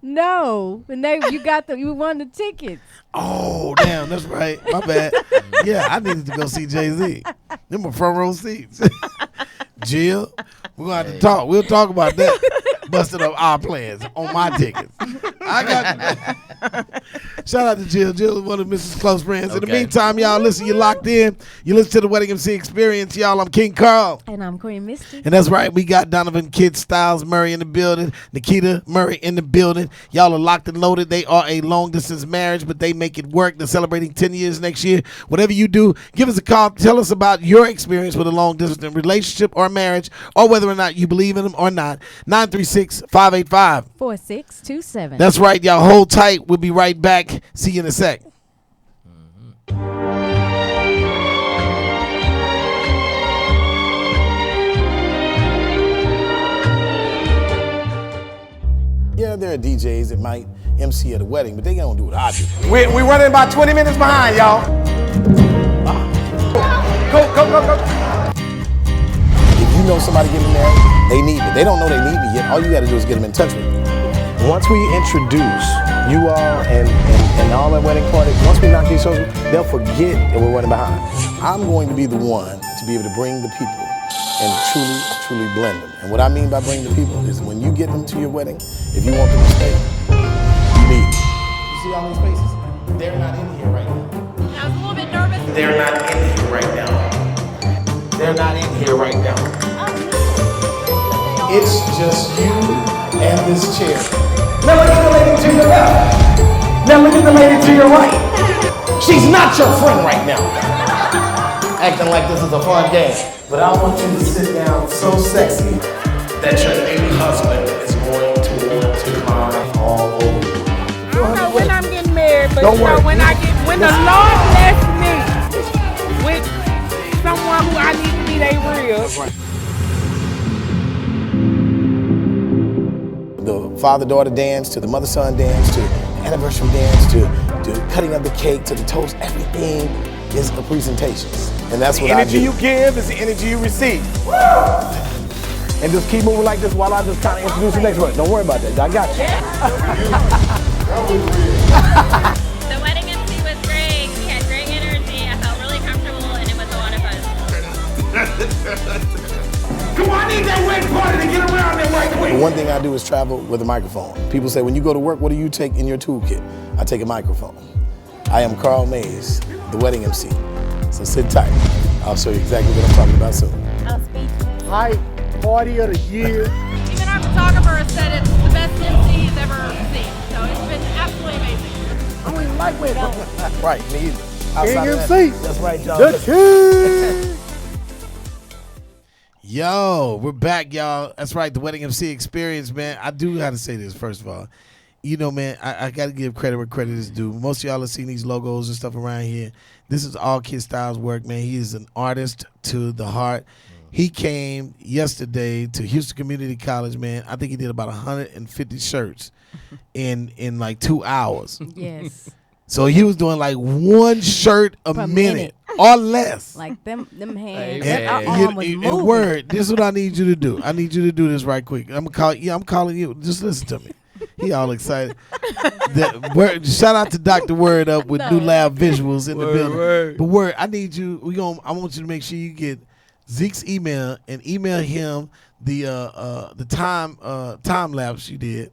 No, and you won the tickets. Oh, damn, that's right. My bad. Yeah, I needed to go see Jay-Z. Them were front row seats. Jill, we're gonna have to talk. We'll talk about that. Busted up our plans on my tickets. I got you. Shout out to Jill. Jill is one of Mrs. Close friends. In the meantime, y'all, listen, you're locked in. You listen to the Wedding MC Experience, y'all. I'm King Carl. And I'm Queen Misty. And that's right. We got Donavin, Kid Styles, Murray in the building. Nakita Murray in the building. Y'all are locked and loaded. They are a long-distance marriage, but they make it work. They're celebrating 10 years next year. Whatever you do, give us a call. Tell us about your experience with a long-distance relationship or marriage, or whether or not you believe in them or not. 936-585-4627. That's right, y'all. Hold tight. We'll be right back. See you in a sec. Yeah, there are DJs that might MC at a wedding, but they don't do what I do. We're running about 20 minutes behind, y'all. Go. If you know somebody getting married, they need me. They don't know they need me yet. All you got to do is get them in touch with me. Once we introduce you all and all that wedding party, once we knock these shows, they'll forget that we're running behind. I'm going to be the one to be able to bring the people and truly blend them. And what I mean by bring the people is when you get them to your wedding, if you want them to stay, you need them. You see all these faces? They're not in here right now. I was a little bit nervous. They're not in here right now. They're not in here right now. It's just you and this chair. Now look at the lady to your left. Now look at the lady to your right. She's not your friend right now. Acting like this is a fun game. But I want you to sit down so sexy that your new husband is going to want to climb all over you. I don't know when I'm getting married, but Don't you know, worry. when the Lord bless me with someone who I need to be they real. The father-daughter dance, to the mother-son dance, to the anniversary dance, to cutting of the cake, to the toast, everything is a presentation. And that's what I do. The energy you give is the energy you receive. And just keep moving like this while I just kind of introduce the next one. Don't worry about that. I got you. The wedding MC was great. We had great energy. I felt really comfortable, and it was a lot of fun. Come on, I need that wedding party to get around there right quick. The one thing I do is travel with a microphone. People say, when you go to work, what do you take in your toolkit? I take a microphone. I am Carl Mays, the wedding MC. So sit tight. I'll show you exactly what I'm talking about soon. Hype party of the year. Even our photographer said it's the best MC he's ever seen. So it's been absolutely amazing. I don't even like wedding. Right, me either. Outside of MC. that, that's right, y'all. The king. Yo, we're back, y'all. That's right, the Wedding MC experience, man. I do have to say this, first of all. You know, man, I got to give credit where credit is due. Most of y'all have seen these logos and stuff around here. This is all Kid Styles' work, man. He is an artist to the heart. He came yesterday to Houston Community College, man. I think he did about 150 shirts in like 2 hours. Yes. So he was doing like one shirt a minute or less. Like them hands. Hey, that man. arm was And moving. word, this is what I need you to do. I need you to do this right quick. I'm calling you. Just listen to me. He all excited. Shout out to Dr. Word up with new lab visuals in the building. But Word, I need you. I want you to make sure you get Zeke's email and email him the time lapse you did.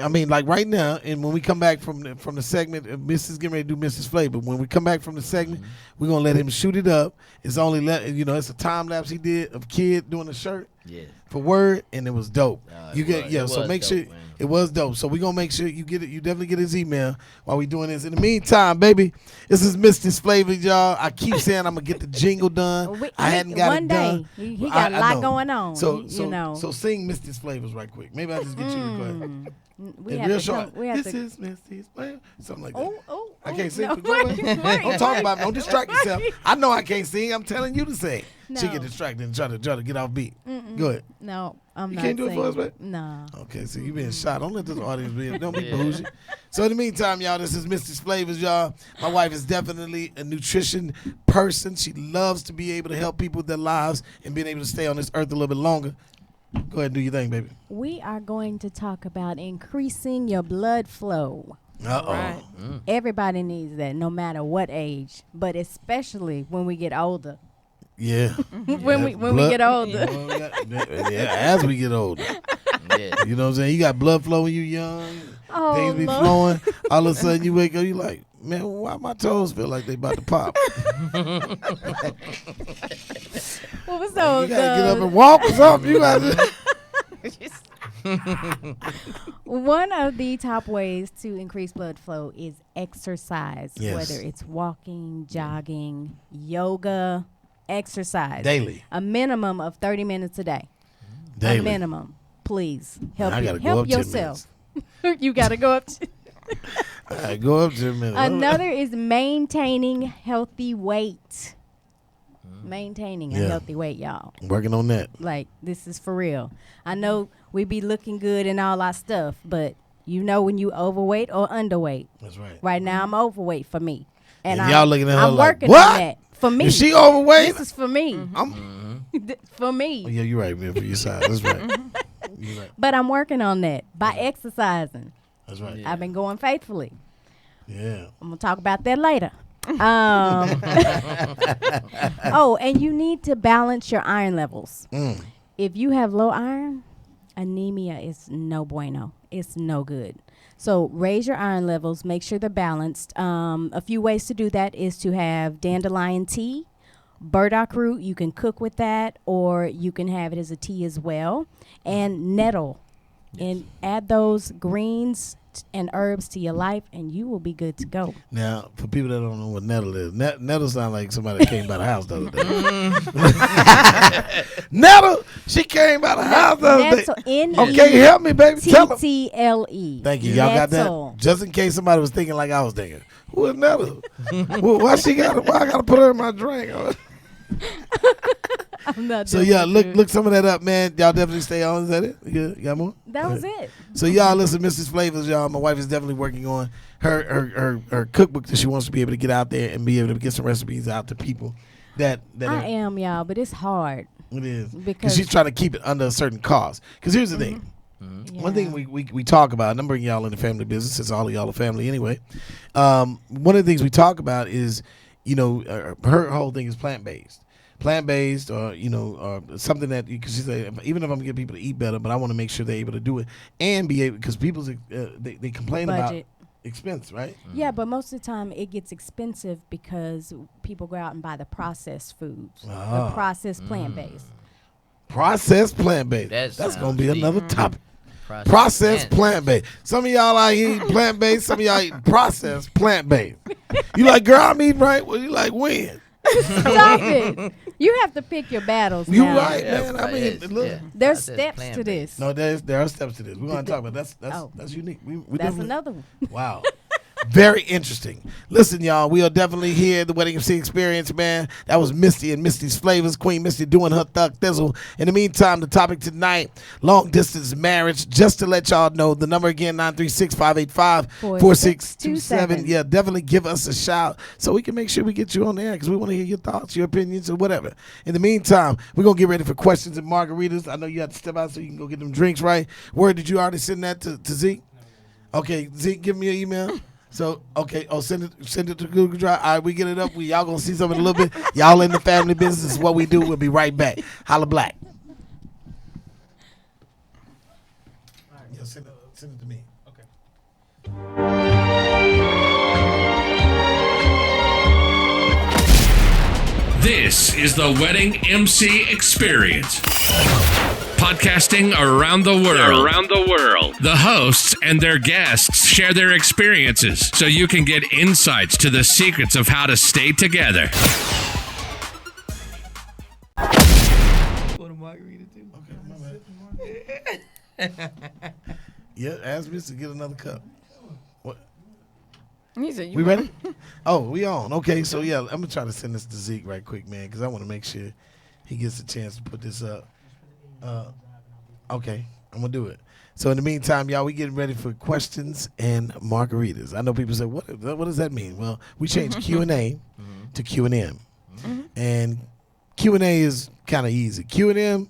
I mean, like right now, and when we come back from the segment, Mrs. getting ready to do Mrs. Flavor. When we come back from the segment, we're gonna let him shoot it up. It's only it's a time lapse he did of Kid doing the shirt. Yeah. For Word, and it was dope. So make sure it was dope. So we're gonna make sure you get it. You definitely get his email while we doing this. In the meantime, baby, this is Mr. Flavor, y'all. I keep saying I'm gonna get the jingle done. I hadn't got it done. He got a lot going on. So so sing Mr. Flavors right quick. Maybe I'll just get you to go ahead. We In have real to short. we have This to, is Misty's Flavor. Something like that. Oh, I can't sing. no. Go ahead. Don't talk about me. Don't distract yourself. I know I can't sing. I'm telling you to sing. She No. get distracted and try to get off beat. Go ahead. No, I'm You not can't do it for us, singing. babe? No. Okay, so you being shot. Don't let this audience be. Don't be bougie. So in the meantime, y'all, this is Mr. Flavors, y'all. My wife is definitely a nutrition person. She loves to be able to help people with their lives and being able to stay on this earth a little bit longer. Go ahead and do your thing, baby. We are going to talk about increasing your blood flow. Uh-oh. Right. Everybody needs that, no matter what age, but especially when we get older. Yeah. when we get older. Yeah, as we get older. Yeah. You know what I'm saying? You got blood flow when you young. Oh, Things be Lord. flowing. All of a sudden you wake up, you like, man, why my toes feel like they about to pop? What was those? You gotta get up and walk or something. You gotta. One of the top ways to increase blood flow is exercise, Yes. whether it's walking, jogging, yoga, exercise. Daily. A minimum of 30 minutes a day. Daily. A minimum. Please help I gotta go help up 10 yourself. You got to go up. All right, go up to a minute. Another is maintaining healthy weight. Maintaining a Yeah. healthy weight, y'all. Working on that. Like, this is for real. I know we be looking good and all our stuff, but you know when you overweight or underweight. That's right. Right now, I'm overweight for me. And y'all looking at her I'm like, working what? on that. For me. Is she overweight? This is for me. I'm. For Oh, me. yeah, you're right, man. For your size, that's right. But I'm working on that by exercising. That's right. I've been going faithfully. Yeah. I'm going to talk about that later. Oh, and you need to balance your iron levels. If you have low iron, anemia is no bueno. It's no good. So raise your iron levels. Make sure they're balanced. A few ways to do that is to have dandelion tea, burdock root. You can cook with that, or you can have it as a tea as well. And nettle. And add those greens and herbs to your life, and you will be good to go. Now, for people that don't know what nettle is, nettle sounds like somebody that came by the house the other day. Nettle, she came by the house the other day. Okay, help me, baby. T-T-L-E. Thank you. Y'all got that? Just in case somebody was thinking like I was thinking. Who is Nettle? Why I got to put her in my drink? I'm not so yeah, look some of that up, man. Y'all definitely stay on. Is that it? You got more? That was it. So y'all listen, Mrs. Flavors, y'all. My wife is definitely working on her cookbook that she wants to be able to get out there and be able to get some recipes out to people. That I am, y'all, but it's hard. It is because she's trying to keep it under a certain cost. Because here's the thing. Yeah. One thing we talk about, and I'm bringing y'all into family business, since all of y'all are family anyway. One of the things we talk about is, her whole thing is plant-based, or something that because she said, even if I'm gonna get people to eat better, but I want to make sure they're able to do it and be able, because people they complain about expense, right? Yeah, but most of the time it gets expensive because people go out and buy the processed foods, the processed plant-based. Processed plant-based. That's gonna be another topic. Processed plant-based. Some of y'all out here eating plant-based. Some of y'all eating processed plant-based. You like, girl, I'm eating right. Well, you like, when? Stop it. You have to pick your battles. You now. Right, man. I mean, look. There's steps to this. No, there are steps to this. We're going to talk about that's unique. That's another one. Wow. Very interesting. Listen, y'all, we are definitely here at the Wedding MC Experience, man. That was Misty and Misty's Flavors. Queen Misty doing her thug thizzle. In the meantime, the topic tonight, long distance marriage. Just to let y'all know, the number again, 936-585-4627. Yeah, definitely give us a shout so we can make sure we get you on the air because we want to hear your thoughts, your opinions, or whatever. In the meantime, we're going to get ready for questions and margaritas. I know you have to step out so you can go get them drinks, right? Word, did you already send that to Zeke? Okay, Zeke, give me your email. So, okay, send it to Google Drive. All right, we get it up. Y'all going to see something in a little bit. Y'all in the family business. This is what we do. We'll be right back. Holla Black. All right, yeah, send it to me. Okay. This is the Wedding MC Experience. Podcasting around the world. The hosts and their guests share their experiences so you can get insights to the secrets of how to stay together. Want a margarita too? Okay, my bad. Yeah, ask me to get another cup. What? He said, we ready? Oh, we on. Okay, so yeah, I'm going to try to send this to Zeke right quick, man, because I want to make sure he gets a chance to put this up. Okay, I'm going to do it. So in the meantime, y'all, we getting ready for questions and margaritas. I know people say, what does that mean? Well, we changed Q&A to Q&M. And Q&A is kind of easy. Q&M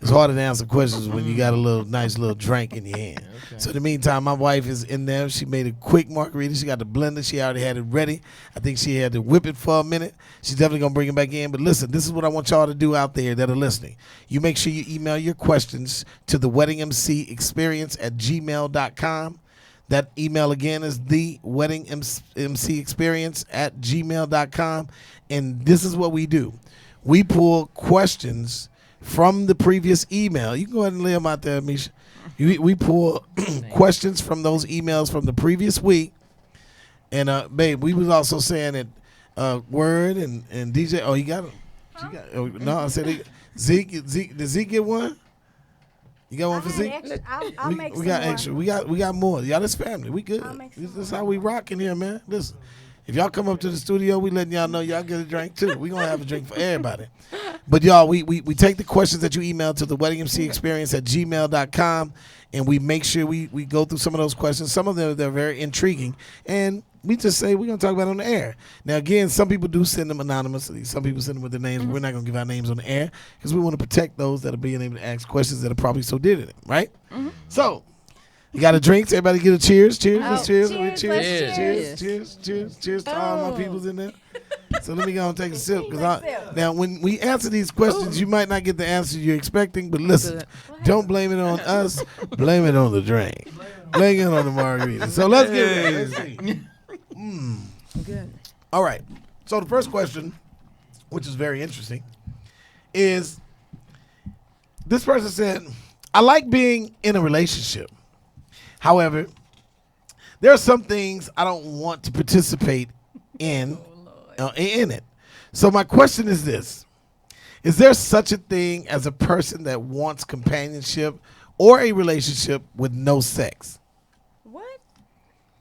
is harder to answer questions when you got a nice little drink in your hand. Okay. So in the meantime, my wife is in there. She made a quick margarita. She got the blender. She already had it ready. I think she had to whip it for a minute. She's definitely going to bring it back in. But listen, this is what I want y'all to do out there that are listening. You make sure you email your questions to the weddingmcexperience@gmail.com. That email again is the weddingmcexperience@gmail.com. And this is what we do. We pull questions from the previous email. You can go ahead and lay them out there, Misha. We pull questions from those emails from the previous week. And, babe, we was also saying that Word and DJ, oh, he got them. No, I said, Zeke, did Zeke get one? You got one for Zeke? I'll make we got more. extra. We got more. Y'all, this family. We good. This is how we rocking here, man. Listen. If y'all come up to the studio, we letting y'all know y'all get a drink too. We gonna have a drink for everybody. But y'all, we take the questions that you email to the weddingmcexperience@gmail.com, and we make sure we go through some of those questions. Some of them, they're very intriguing, and we just say we're gonna talk about it on the air. Now again, some people do send them anonymously. Some people send them with their names. We're not gonna give our names on the air because we want to protect those that are being able to ask questions that are probably so did it, right? So you got a drink. Everybody get a cheers. Cheers. Let's cheers. Cheers to all my peoples in there. So let me go and take a sip now when we answer these questions, you might not get the answer you're expecting, but listen, don't blame it on us. Blame it on the drink. Blame it on the margarita. So let's get it. Let's see. Good. All right. So the first question, which is very interesting, is this person said, I like being in a relationship. However, there are some things I don't want to participate in it. So my question is this. Is there such a thing as a person that wants companionship or a relationship with no sex? What?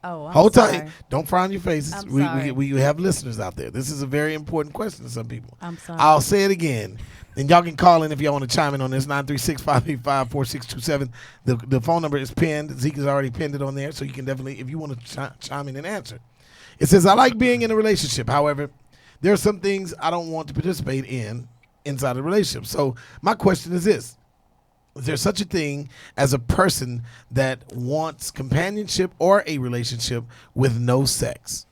Oh, I'm Hold sorry. tight. Don't frown your faces. I'm We sorry. have listeners out there. This is a very important question to some people. I'm sorry. I'll say it again. And y'all can call in if y'all want to chime in on this, 936-585-4627. The phone number is pinned. Zeke has already pinned it on there, so you can definitely, if you want to chime in and answer. It says, I like being in a relationship. However, there are some things I don't want to participate in inside a relationship. So my question is this. Is there such a thing as a person that wants companionship or a relationship with no sex?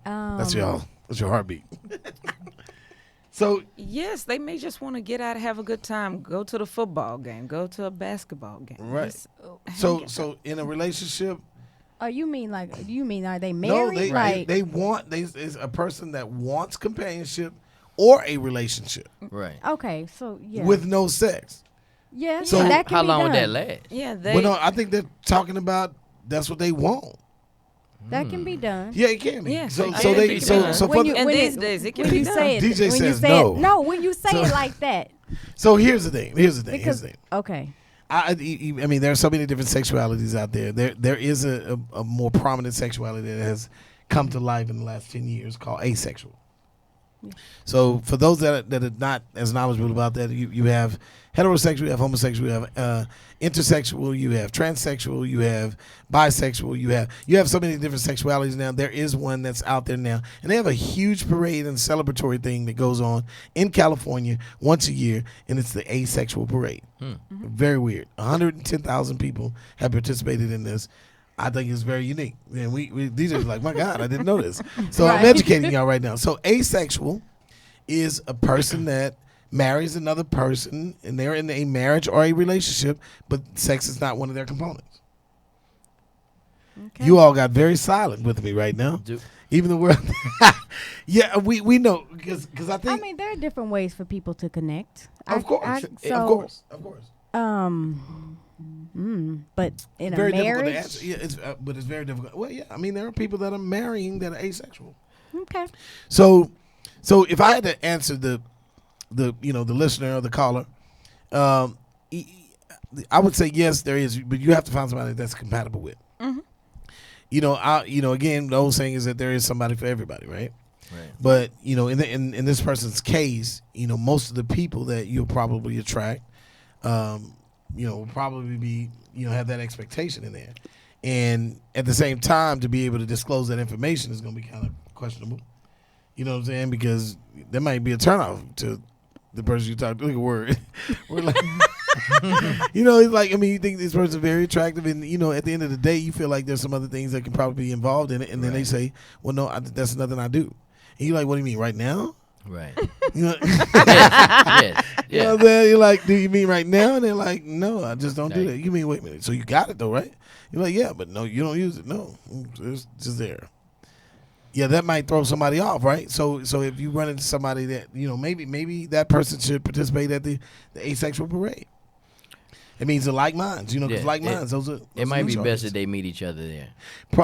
That's your heartbeat. So Yes, they may just want to get out and have a good time. Go to the football game. Go to a basketball game. Right. Just, so in a relationship, Oh, you mean are they no, married? is a person that wants companionship or a relationship Right. Okay, so yeah. with no sex. yeah, So that can How be long done. would that last? yeah, they. Well, no, I think they're talking about that's what they want. That can be done. Yeah, it can be. Yeah, So it so can they be so done. so When for you- the, and when these it- days, it can When be you done. say it, DJ when you says say no. it, no, when you say So- it like that, so here's the thing. Here's the because thing. okay, I mean, there are so many different sexualities out there. There is a more prominent sexuality that has come to life in the last 10 years called asexual. So for those that are not as knowledgeable about that, you have heterosexual, you have homosexual, you have intersexual, you have transsexual, you have bisexual, you have so many different sexualities now. There is one that's out there now, and they have a huge parade and celebratory thing that goes on in California once a year, and it's the asexual parade. Very weird. 110,000 people have participated in this. I think it's very unique. And we these are like, my God, I didn't know this. So I'm Right. educating y'all right now. So asexual is a person that marries another person and they're in a marriage or a relationship, but sex is not one of their components. okay. You all got very silent with me right now. Even the world. Yeah, we know because I I think mean, there are different ways for people to connect. of course. But in Very a difficult to marriage, answer. Yeah, but it's very difficult. Well, yeah, I mean there are people that are marrying that are asexual. okay. So if I had to answer the listener or the caller, I would say yes, there is, but you have to find somebody that's compatible with. Again, the old saying is that there is somebody for everybody, right? Right. But in this person's case, most of the people that you'll probably attract, will probably be have that expectation in there, and at the same time, to be able to disclose that information is going to be kind of questionable. You know what I'm saying? Because there might be a turnoff to the person you talk to. Look at word. We're like, it's like, you think this person's very attractive, and at the end of the day, you feel like there's some other things that can probably be involved in it, and then they say, well, no, that's nothing I do. And you're like, what do you mean, right now? Right. Yes. Yeah. What I'm saying? You're like, do you mean right now? And they're like, no, I just don't do that. You mean, wait a minute, so you got it though, right? You're like, yeah, but no, you don't use it. No, it's just there. Yeah, that might throw somebody off, right? So if you run into somebody that maybe that person should participate at the asexual parade. It means the like minds, because like minds, those are. It might be new best choices. that they meet each other there.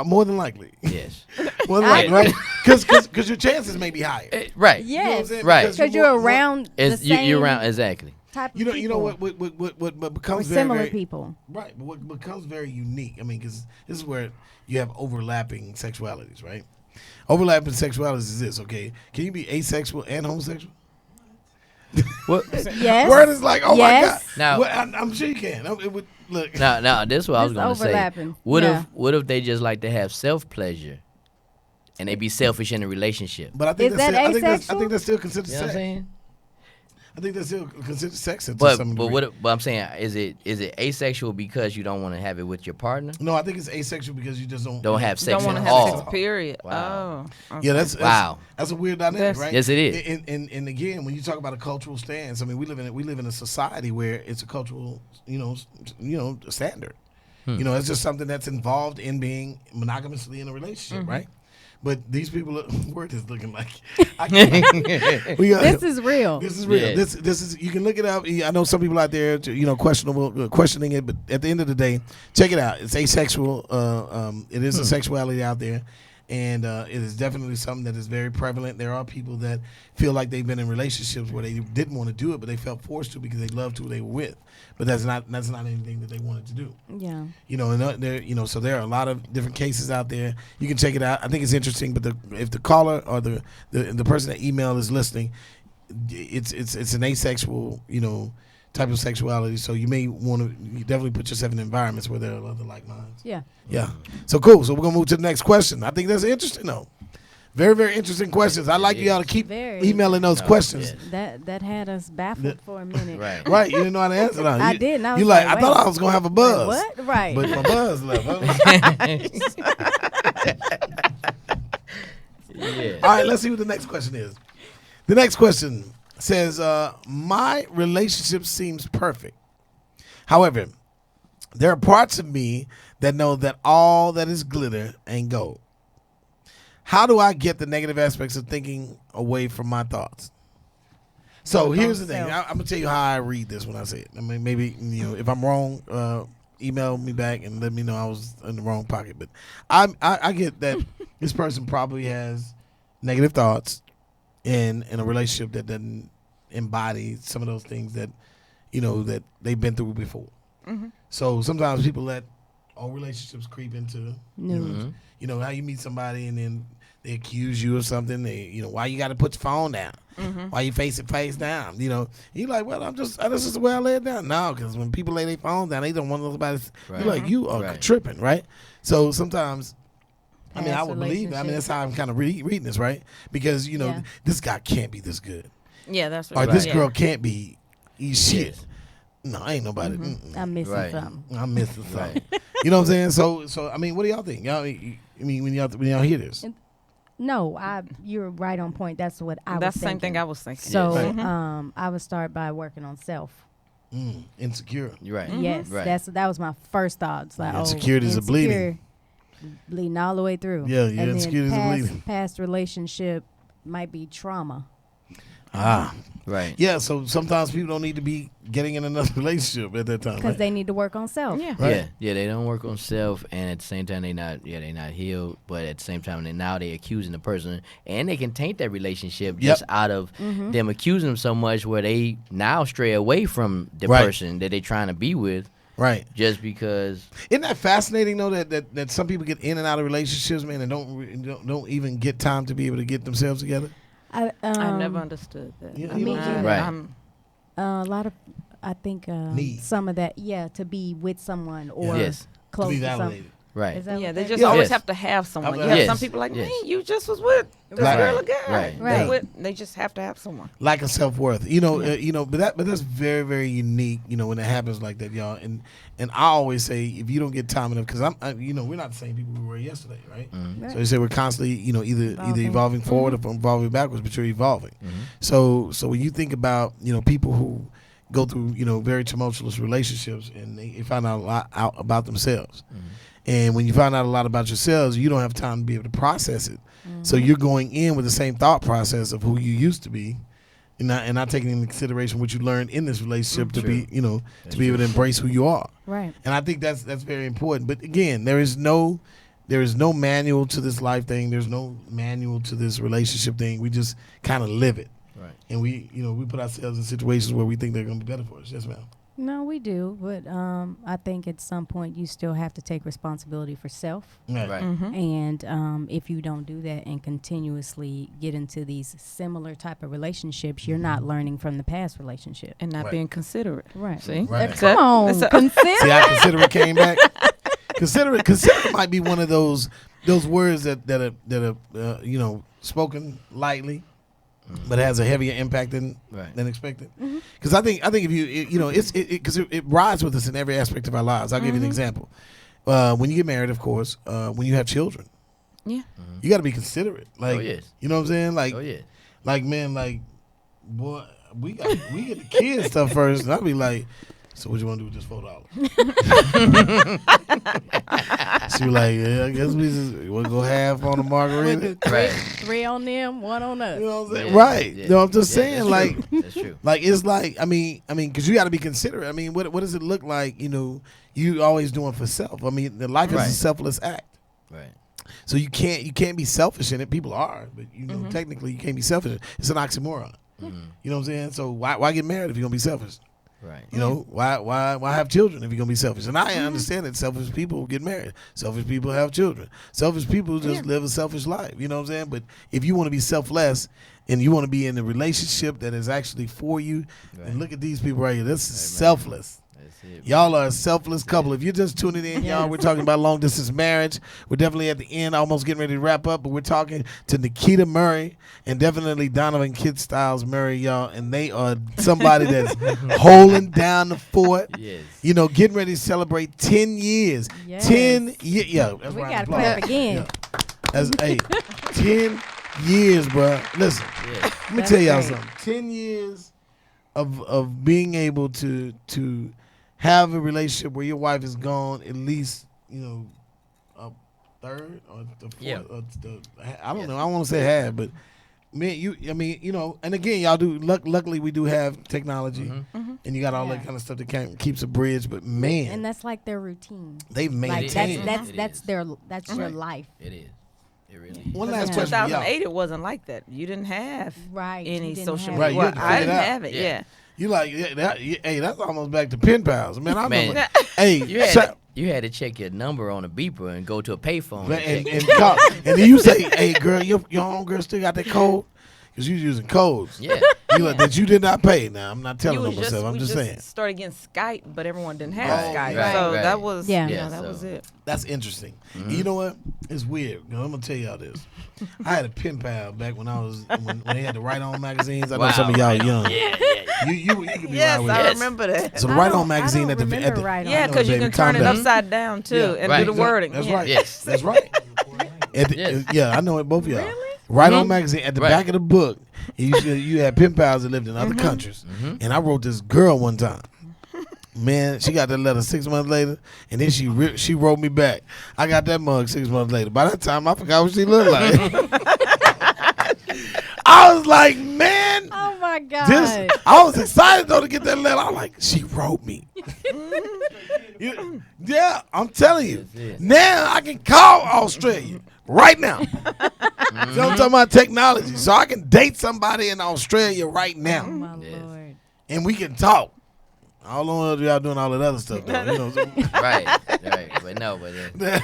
More than likely. Yes. More than likely, right? Because your chances may be higher. Right. You know what I'm Yes, saying? Right. because you're around the same You're around exactly. type of You know people. what or becomes very, similar very, people. right? But what becomes very unique, because this is where you have overlapping sexualities, right? Overlapping sexualities is this, okay? Can you be asexual and homosexual? What? Yes. Word is like, oh Yes. my God. Now- Well, I'm sure you can. It would look. Now, this is what I was It's gonna say. overlapping. What Yeah. if they just like to have self pleasure, and they be selfish in a relationship? But I think Is that's that still, I asexual? think that's still considered You know what I'm sex. saying? I think that's still considered sex. To But some but degree. what I'm saying is it asexual because you don't want to have it with your partner? No, I think it's asexual because you just Don't have sex Don't want to at have all. sex, period. Wow. Oh. Yeah, that's Wow. That's a weird dynamic, That's- right? Yes, it is. And again, when you talk about a cultural stance, I mean, we live in a society where it's a cultural, standard. You know, it's just something that's involved in being monogamously in a relationship, right? But these people, word is looking like. This is real. This is real. Yeah. This is. You can look it up. I know some people out there, questioning it, but at the end of the day, check it out. It's asexual. It is a sexuality out there, and it is definitely something that is very prevalent. There are people that feel like they've been in relationships where they didn't want to do it, but they felt forced to because they loved who they were with. But that's not anything that they wanted to do. Yeah. And there, so there are a lot of different cases out there. You can check it out. I think it's interesting. But if the caller or the person that emailed is listening, it's an asexual, type of sexuality. So you may want to definitely put yourself in environments where there are other like minds. Yeah. Yeah. So cool. So we're gonna move to the next question. I think that's interesting though. Very, very interesting questions. I like y'all to keep Very. emailing those questions. That had us baffled for a minute. Right. Right. You didn't know how to answer that. I did. And I was You like, like, I thought wait. I was gonna have a buzz. What? Right. But my buzz left. Yeah. All right, let's see what the next question is. The next question says, my relationship seems perfect. However, there are parts of me that know that all that is glitter ain't gold. How do I get the negative aspects of thinking away from my thoughts? So here's the thing. I'm going to tell you how I read this when I say it. I mean, maybe, if I'm wrong, email me back and let me know I was in the wrong pocket. But I get that this person probably has negative thoughts in a relationship that doesn't embody some of those things that, that they've been through before. Mm-hmm. So sometimes people let all relationships creep into, News. how you meet somebody and then they accuse you of something. They, why you got to put your phone down? Mm-hmm. Why you face down? You're like, well, this is the way I lay it down. No, because when people lay their phones down, they don't want nobody. Right. You're like, you are Right. tripping, right? So sometimes, I Past would believe it. I mean, that's relationships. how I'm kind of reading this, right? Because Yeah. this guy can't be this good, Yeah, that's or right. this Yeah. girl can't be shit. Yes. No, ain't nobody. I'm missing Right. something. I'm missing something. Right. You know what I'm saying? So I mean, what do y'all think? Y'all, I mean, when y'all hear this, No, you're right on point. That's what I That's was the same thinking. thing I was thinking. So, Right. I would start by working on self. insecure. You're right. Yes, Right. that was my first thought. It's like, Yeah, insecurities are bleeding. bleeding all the way through. Yeah, yeah, and insecurities are then bleeding. past relationship might be trauma. Right. Yeah, so sometimes people don't need to be getting in another relationship at that time. Because Right? they need to work on self. Yeah. Right. Yeah, they don't work on self, and at the same time, they not healed. But at the same time, they accusing the person, and they can taint that relationship just out of them accusing them so much, where they now stray away from the Right. person that they're trying to be with, Right. just because. Isn't that fascinating though that some people get in and out of relationships, man, and don't even get time to be able to get themselves together? I never understood that. Yeah, I you know mean, what I'm saying? Right. a lot of, I think, Need. some of that, to be with someone or Yes. To close be to someone. validated. Right. Is that Yeah, what they that just is? always Yes. have to have someone. You Yes. have some people like, Yes. man, you just was with this Right. girl again. Right. Right. They just have to have someone. Lack of self-worth, but that's very, very unique, when it happens like that, y'all. And I always say, if you don't get time enough, because we're not the same people we were yesterday, right? Right. So they say we're constantly, either evolving forward or evolving backwards, but you're evolving. So when you think about, people who go through, very tumultuous relationships and they find out a lot out about themselves. And when you find out a lot about yourselves, you don't have time to be able to process it. So you're going in with the same thought process of who you used to be, and not taking into consideration what you learned in this relationship to be, to be able to embrace who you are. Right. And I think that's very important. But again, there is no manual to this life thing. There's no manual to this relationship thing. We just kind of live it. Right. And we put ourselves in situations where we think they're going to be better for us. Yes, ma'am. No, we do, but I think at some point you still have to take responsibility for self. Right. And if you don't do that and continuously get into these similar type of relationships, you're not learning from the past relationship. And not Right. being considerate. Right. See? Right. Come on, consider. See how considerate came back? Considerate might be one of those words that are spoken lightly, but has a heavier impact than expected. Because I think if it rides with us in every aspect of our lives. I'll give you an example. When you get married, of course, when you have children, Yeah. you got to be considerate. Like, yes. you know what I'm saying? Like, like man, like, boy, we get the kids stuff first, and I'll be like, so what you want to do with this $4? She was like, yeah, I guess we'll go half on the margarita. Right. 3 on them, 1 on us. You know what I'm saying? Yeah, Right. yeah. You know what I'm just saying? Like, That's true. like it's like I mean, because you got to be considerate. I mean, what does it look like? You always doing for self. I mean, the life is a selfless act. Right. So you can't be selfish in it. People are, but technically you can't be selfish. It's an oxymoron. You know what I'm saying? So why get married if you're gonna be selfish? Right. You know, why have children if you're gonna be selfish? And I understand that selfish people get married. Selfish people have children. Selfish people just live a selfish life. You know what I'm saying? But if you want to be selfless and you want to be in a relationship that is actually for you, then look at these people right here. This is selfless. That's it. Y'all are a selfless couple. If you're just tuning in, y'all, we're talking about long distance marriage. We're definitely at the end, almost getting ready to wrap up, but we're talking to Nakita Murray and definitely Donavin Kid Styles Murray, y'all, and they are somebody that's holding down the fort. Yes. You know, getting ready to celebrate 10 years. Yes. 10 years. Yeah, that's We round got to of applause. clap again. Yeah. That's 10 years, bro. Listen, let me That's tell y'all great. something. 10 years of being able to have a relationship where your wife is gone at least, a third or the fourth. Yeah. Or I don't know. I don't want to say half, but and again, y'all do. Luckily, we do have technology, and you got all that kind of stuff that keeps a bridge. But man, And that's like their routine. they've Like maintained. that's your life. It is. It really is. One last Yeah. question, for y'all. 2008, it wasn't like that. You didn't have Right. any You didn't social have Right, media. you Well, had to I figure it didn't out. have it. Yeah. Yeah. You like that's almost back to pen pals, man. I Man. remember. Hey, You had to check your number on a beeper and go to a payphone. and call, and then you say, "Hey, girl, your homegirl still got that code?" Because you using codes. Yeah. You like that you did not pay. Now I'm not telling You on was myself. I'm we just saying. started getting Skype, but everyone didn't have Right, Skype. right, so right. that was Yeah. that so- was it. That's interesting. And you know what? It's weird. I'm gonna tell y'all this. I had a pen pal back when I was when they had the Right On magazines. I know some of y'all are young. You could be Yes, right with I it. remember that. So the I Right don't- On magazine I at don't the remember Right On. Yeah, I know, because you baby, can turn it calm down. upside down too Yeah, and right. do the wording. That's yeah. right. Yes. That's right. Yes. Yeah, I know it, both of y'all. Right On magazine at the Right. back of the book. You had pen pals that lived in other countries, and I wrote this girl one time. Man, she got that letter 6 months later, and then she wrote me back. I got that mug 6 months later. By that time, I forgot what she looked like. I was like, man, Oh my God. I was excited though to get that letter. I was like, she wrote me. Yeah, I'm telling you. That's it. Now I can call Australia right now. So I'm talking about technology. So I can date somebody in Australia right Oh now. my Yes. Lord. And we can talk. How long are y'all doing all that other stuff though? You know, Right. But no, but that's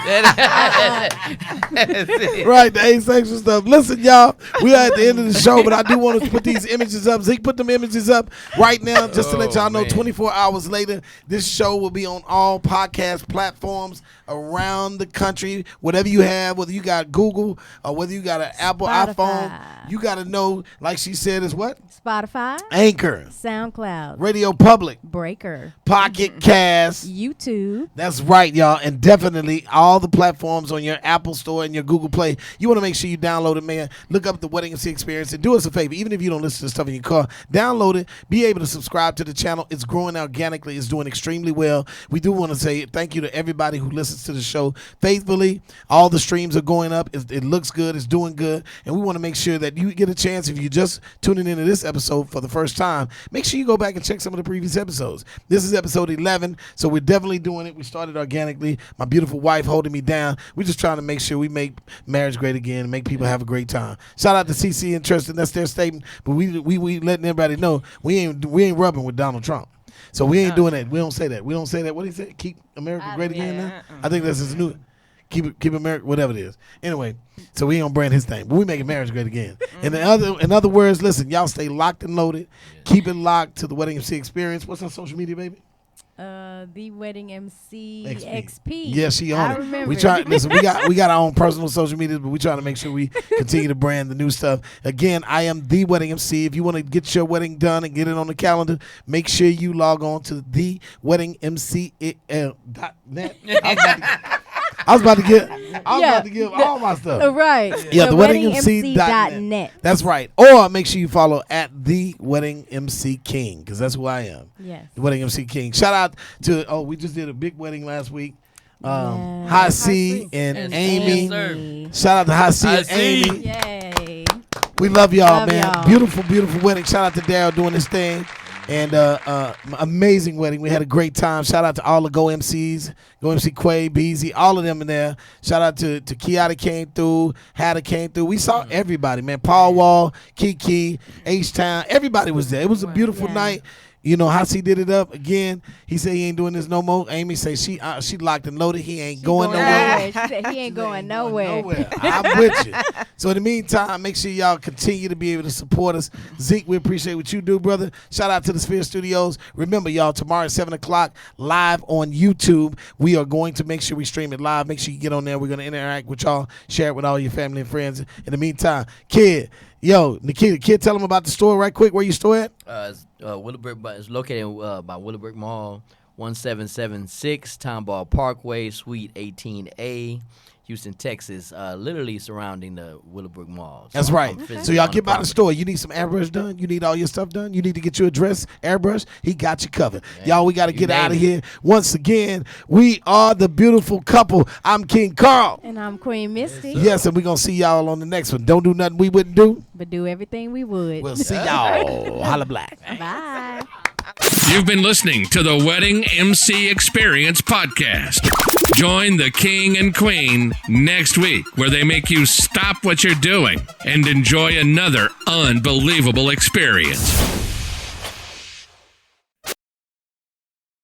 it. right, the asexual stuff. Listen, y'all, we are at the end of the show, but I do want to put these images up. Zeke, put them images up right now just to let y'all know man. 24 hours later, this show will be on all podcast platforms around the country. Whatever you have, whether you got Google or whether you got an Apple Spotify. iPhone, you got to know, like she said, is what? Spotify, Anchor, SoundCloud, Radio Public, Breaker, Pocket Cast. YouTube. That's right, y'all. And definitely all the platforms on your Apple Store and your Google Play. You want to make sure you download it, man. Look up the Wedding MC Experience and do us a favor. Even if you don't listen to stuff in your car, download it. Be able to subscribe to the channel. It's growing organically. It's doing extremely well. We do want to say thank you to everybody who listens to the show faithfully. All the streams are going up. It looks good. It's doing good. And we want to make sure that you get a chance, if you're just tuning into this episode for the first time, make sure you go back and check some of the previous episodes. This is episode 11, so we're definitely doing it. We started organically. My beautiful wife holding me down. We're just trying to make sure we make marriage great again and make people have a great time. Shout out to CC and Tristan. That's their statement. But we letting everybody know we ain't rubbing with Donald Trump. So we ain't doing that. We don't say that. We don't say that. What did he say? Keep America great again now? I think that's his new. Keep America, whatever it is. Anyway, so we ain't gonna brand his thing, but we making marriage great again. In other words, listen, y'all stay locked and loaded. Keep it locked to the Wedding MC Experience. What's on social media, baby? The Wedding MC XP. Yeah, she on I it. remember. We try. Listen, we got our own personal social media, but we trying to make sure we continue to brand the new stuff. Again, I am the Wedding MC. If you want to get your wedding done and get it on the calendar, make sure you log on to theweddingmc.net. I was about to give all my stuff. Right. Yeah, theweddingmc.net. That's right. Or make sure you follow at the Wedding MC King, because that's who I am. Yes. The Wedding MC King. Shout out to we just did a big wedding last week. High C and Amy. Shout out to High C and Amy. Yay. We love y'all, man. Y'all. Beautiful, beautiful wedding. Shout out to Daryl doing this thing. And amazing wedding. We had a great time. Shout out to all the Go MCs, Go MC Quay, Beezy, all of them in there. Shout out to Kiata came through, Hatter came through. We saw everybody, man. Paul Wall, Kiki, H-Town, everybody was there. It was a beautiful night. You know how she did it up again. He said he ain't doing this no more. Amy say she locked and loaded. He ain't going nowhere. She said he ain't going nowhere. I'm with you. So in the meantime, make sure y'all continue to be able to support us. Zeke, we appreciate what you do, brother. Shout out to the Sphere Studios. Remember, y'all, tomorrow at 7 o'clock, live on YouTube. We are going to make sure we stream it live. Make sure you get on there. We're going to interact with y'all, share it with all your family and friends. In the meantime, Nikita, tell them about the store right quick. Where you store at? It's Willowbrook, but it's located by Willowbrook Mall, 1776 Tomball Parkway, Suite 18A, Houston, Texas. Literally surrounding the Willowbrook Mall. That's right. So y'all get by the store. You need some airbrush done. You need all your stuff done. You need to get your address airbrush. He got you covered. Y'all, we got to get out of here. Once again, we are the beautiful couple. I'm King Carl. And I'm Queen Misty. Yes, and we're going to see y'all on the next one. Don't do nothing we wouldn't do. But do everything we would. We'll see y'all. Holla black. Bye. You've been listening to the Wedding MC Experience podcast. Join the King and Queen next week, where they make you stop what you're doing and enjoy another unbelievable experience.